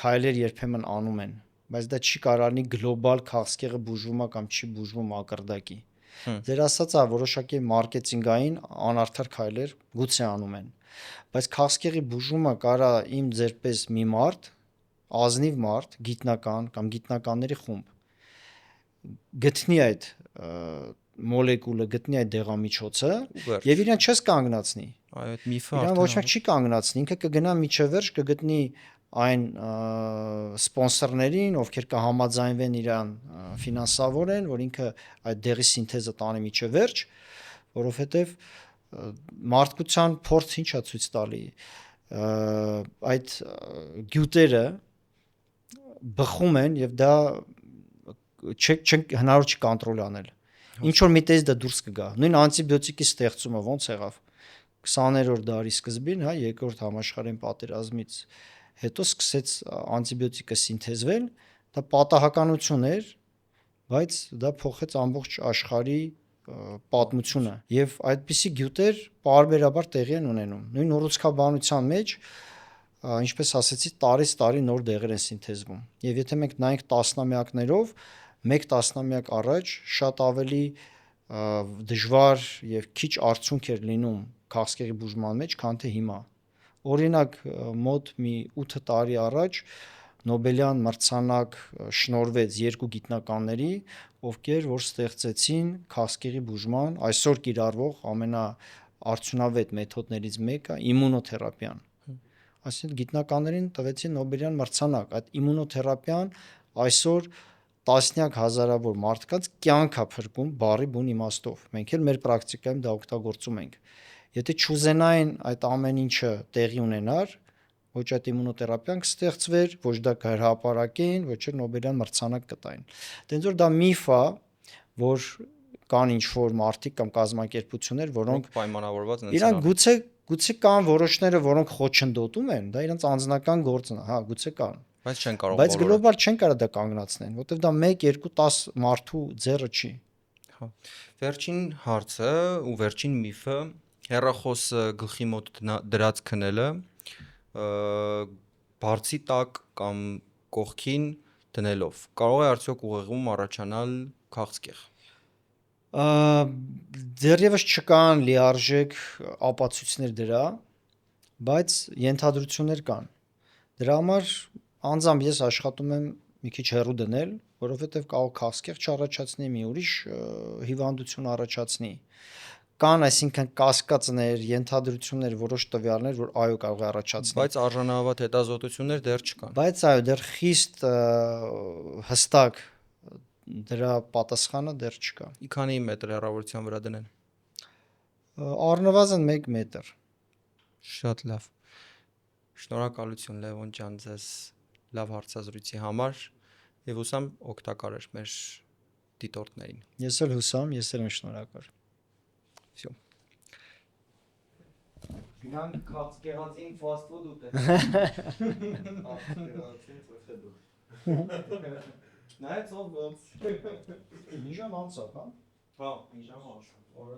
Speaker 1: քայլեր երբեմն անում են, բայց դա չի կարանի գլոբալ քաղցկեղը բուժվում է կամ չի բուժվում մակարդակի։ Ձեր ասածա որոշակի մարքեթինգային անարդար քայլեր գուցե անում են, բայց քաղցկեղի բուժումը կարա իմ ձերպես մի մարդ, ազնիվ մարդ, գիտնական կամ գիտնականների խումբ գտնի այդ մոլեկուլը, գտնի այդ դեղամիջոցը եւ իրեն չես կանգնացնի։
Speaker 2: Այո, այդ միֆը
Speaker 1: իրեն ոչ մեկ չի կանգնացնի, ինքը կգնա միջև վերջ, կգտնի այն սպոնսորներին, ովքեր կհամաձայնվեն իրան ֆինանսավորեն, որ ինքը այդ դեղի սինթեզը տանի միջև վերջ, որովհետեւ մարդկության փորձ ինչա ցույց տալի, այդ գյուտերը բխում են եւ դա հնարավոր չի կոնտրոլ անել։ Ինչ որ միտես դա դուրս կգա։ Նույն անտիբիոտիկի ստեղծումը ոնց եղավ 20-րդ դարի սկզբին, հա, երկրորդ համաշխարհային պատերազմից հետո սկսեց անտիբիոտիկը սինթեզվել, դա պատահականություն էր, բայց դա փոխեց ամբողջ աշխարհի պատմությունը եւ այդպիսի գյուտեր պարբերաբար տեղի են ունենում։ Նույն ուռուցքաբանության մեջ, ինչպես ասեցի, տարից տարի նոր դեղեր են սինթեզվում։ Եվ եթե մենք նայենք տասնամյակներով, մեկ տասնամյակ առաջ շատ ավելի դժվար եւ քիչ արդյունք էր լինում քաղցկեղի բուժման մեջ, քան թե հիմա։ Օրինակ, մոտ մի 8 տարի առաջ Նոբելյան մրցանակ շնորհվեց երկու գիտնականների, ովքեր որ ստեղծեցին քաղցկեղի բուժման այսօր կիրառվող ամենաարդյունավետ մեթոդներից մեկը իմունոթերապիան։ Այսինքն գիտնականներին տվեցին Նոբելյան մրցանակ։ Այդ իմունոթերապիան այսօր տասնյակ հազարավոր մարդկանց կյանք է փրկում բառի բուն իմաստով։ Մենք էլ մեր պրակտիկայում դա օգտագործում ենք։ Եթե չուզենային այդ ամեն ինչը տեղի ունենար, ոչ այդ իմունոթերապիան կստեղծվեր, ոչ դա կհրապարակեին, ոչ էլ Նոբելյան մրցանակ կտային։ Դենց որ դա միֆ է, որ կան ինչ-որ մարդիկ կամ կազմակերպություններ, որոնք
Speaker 2: պայմանավորված են։
Speaker 1: Իրանք գուցե կան որոշները, որոնք խոչընդոտում են, դա իրենց անձնական գործն է, հա, գուցե կան։
Speaker 2: Բայց չեն կարող
Speaker 1: Բայց գլոբալ չեն կարող դա կանգնացնեն, որտեվ դա 1-2-10 մարդու ձեռը չի։
Speaker 2: Հա։ Վերջին հարցը ու վերջին միֆը հեռախոսը գլխի մոտ դրած քնելը բարձի տակ կամ կողքին դնելով կարող է արդյոք ուղեղում առաջանալ քաղցկեղ։
Speaker 1: Դեռևս չկան լիարժեք ապացույցներ դրա, բայց ենթադրություններ կան։ Դրա համար անձամբ ես աշխատում եմ մի քիչ հեռու դնել, որովհետև կարող քաղցկեղ չառաջացնի, մի ուրիշ հիվանդություն առաջացնի։ Կան, այսինքն կասկածներ, ենթադրություններ, որոշ տվյալներ, որ այո կարող է առաջացնել։
Speaker 2: Բայց արժանահավատ հետազոտություններ դեռ չկան։
Speaker 1: Բայց այո, դեռ խիստ հստակ դրա պատասխանը դեռ չկա։
Speaker 2: Քանի մետր հեռավորության վրա դնեն։
Speaker 1: Առնվազն 1 մետր։
Speaker 2: Շատ լավ։ Շնորհակալություն Լևոն ջան ձեզ լավ հարցազրույցի համար եւ հուսամ օգտակար էր մեր դիտորդներին։
Speaker 1: Ես էլ հուսամ, ես էլ եմ շնորհակալ։
Speaker 2: Всё։
Speaker 3: Գնանք քաղցկեղածին fast food ուտել։ Նայեց ով ոնց։
Speaker 1: Մի ժամ անցավ, հա։
Speaker 3: Հա, մի ժամ անց։ Օրը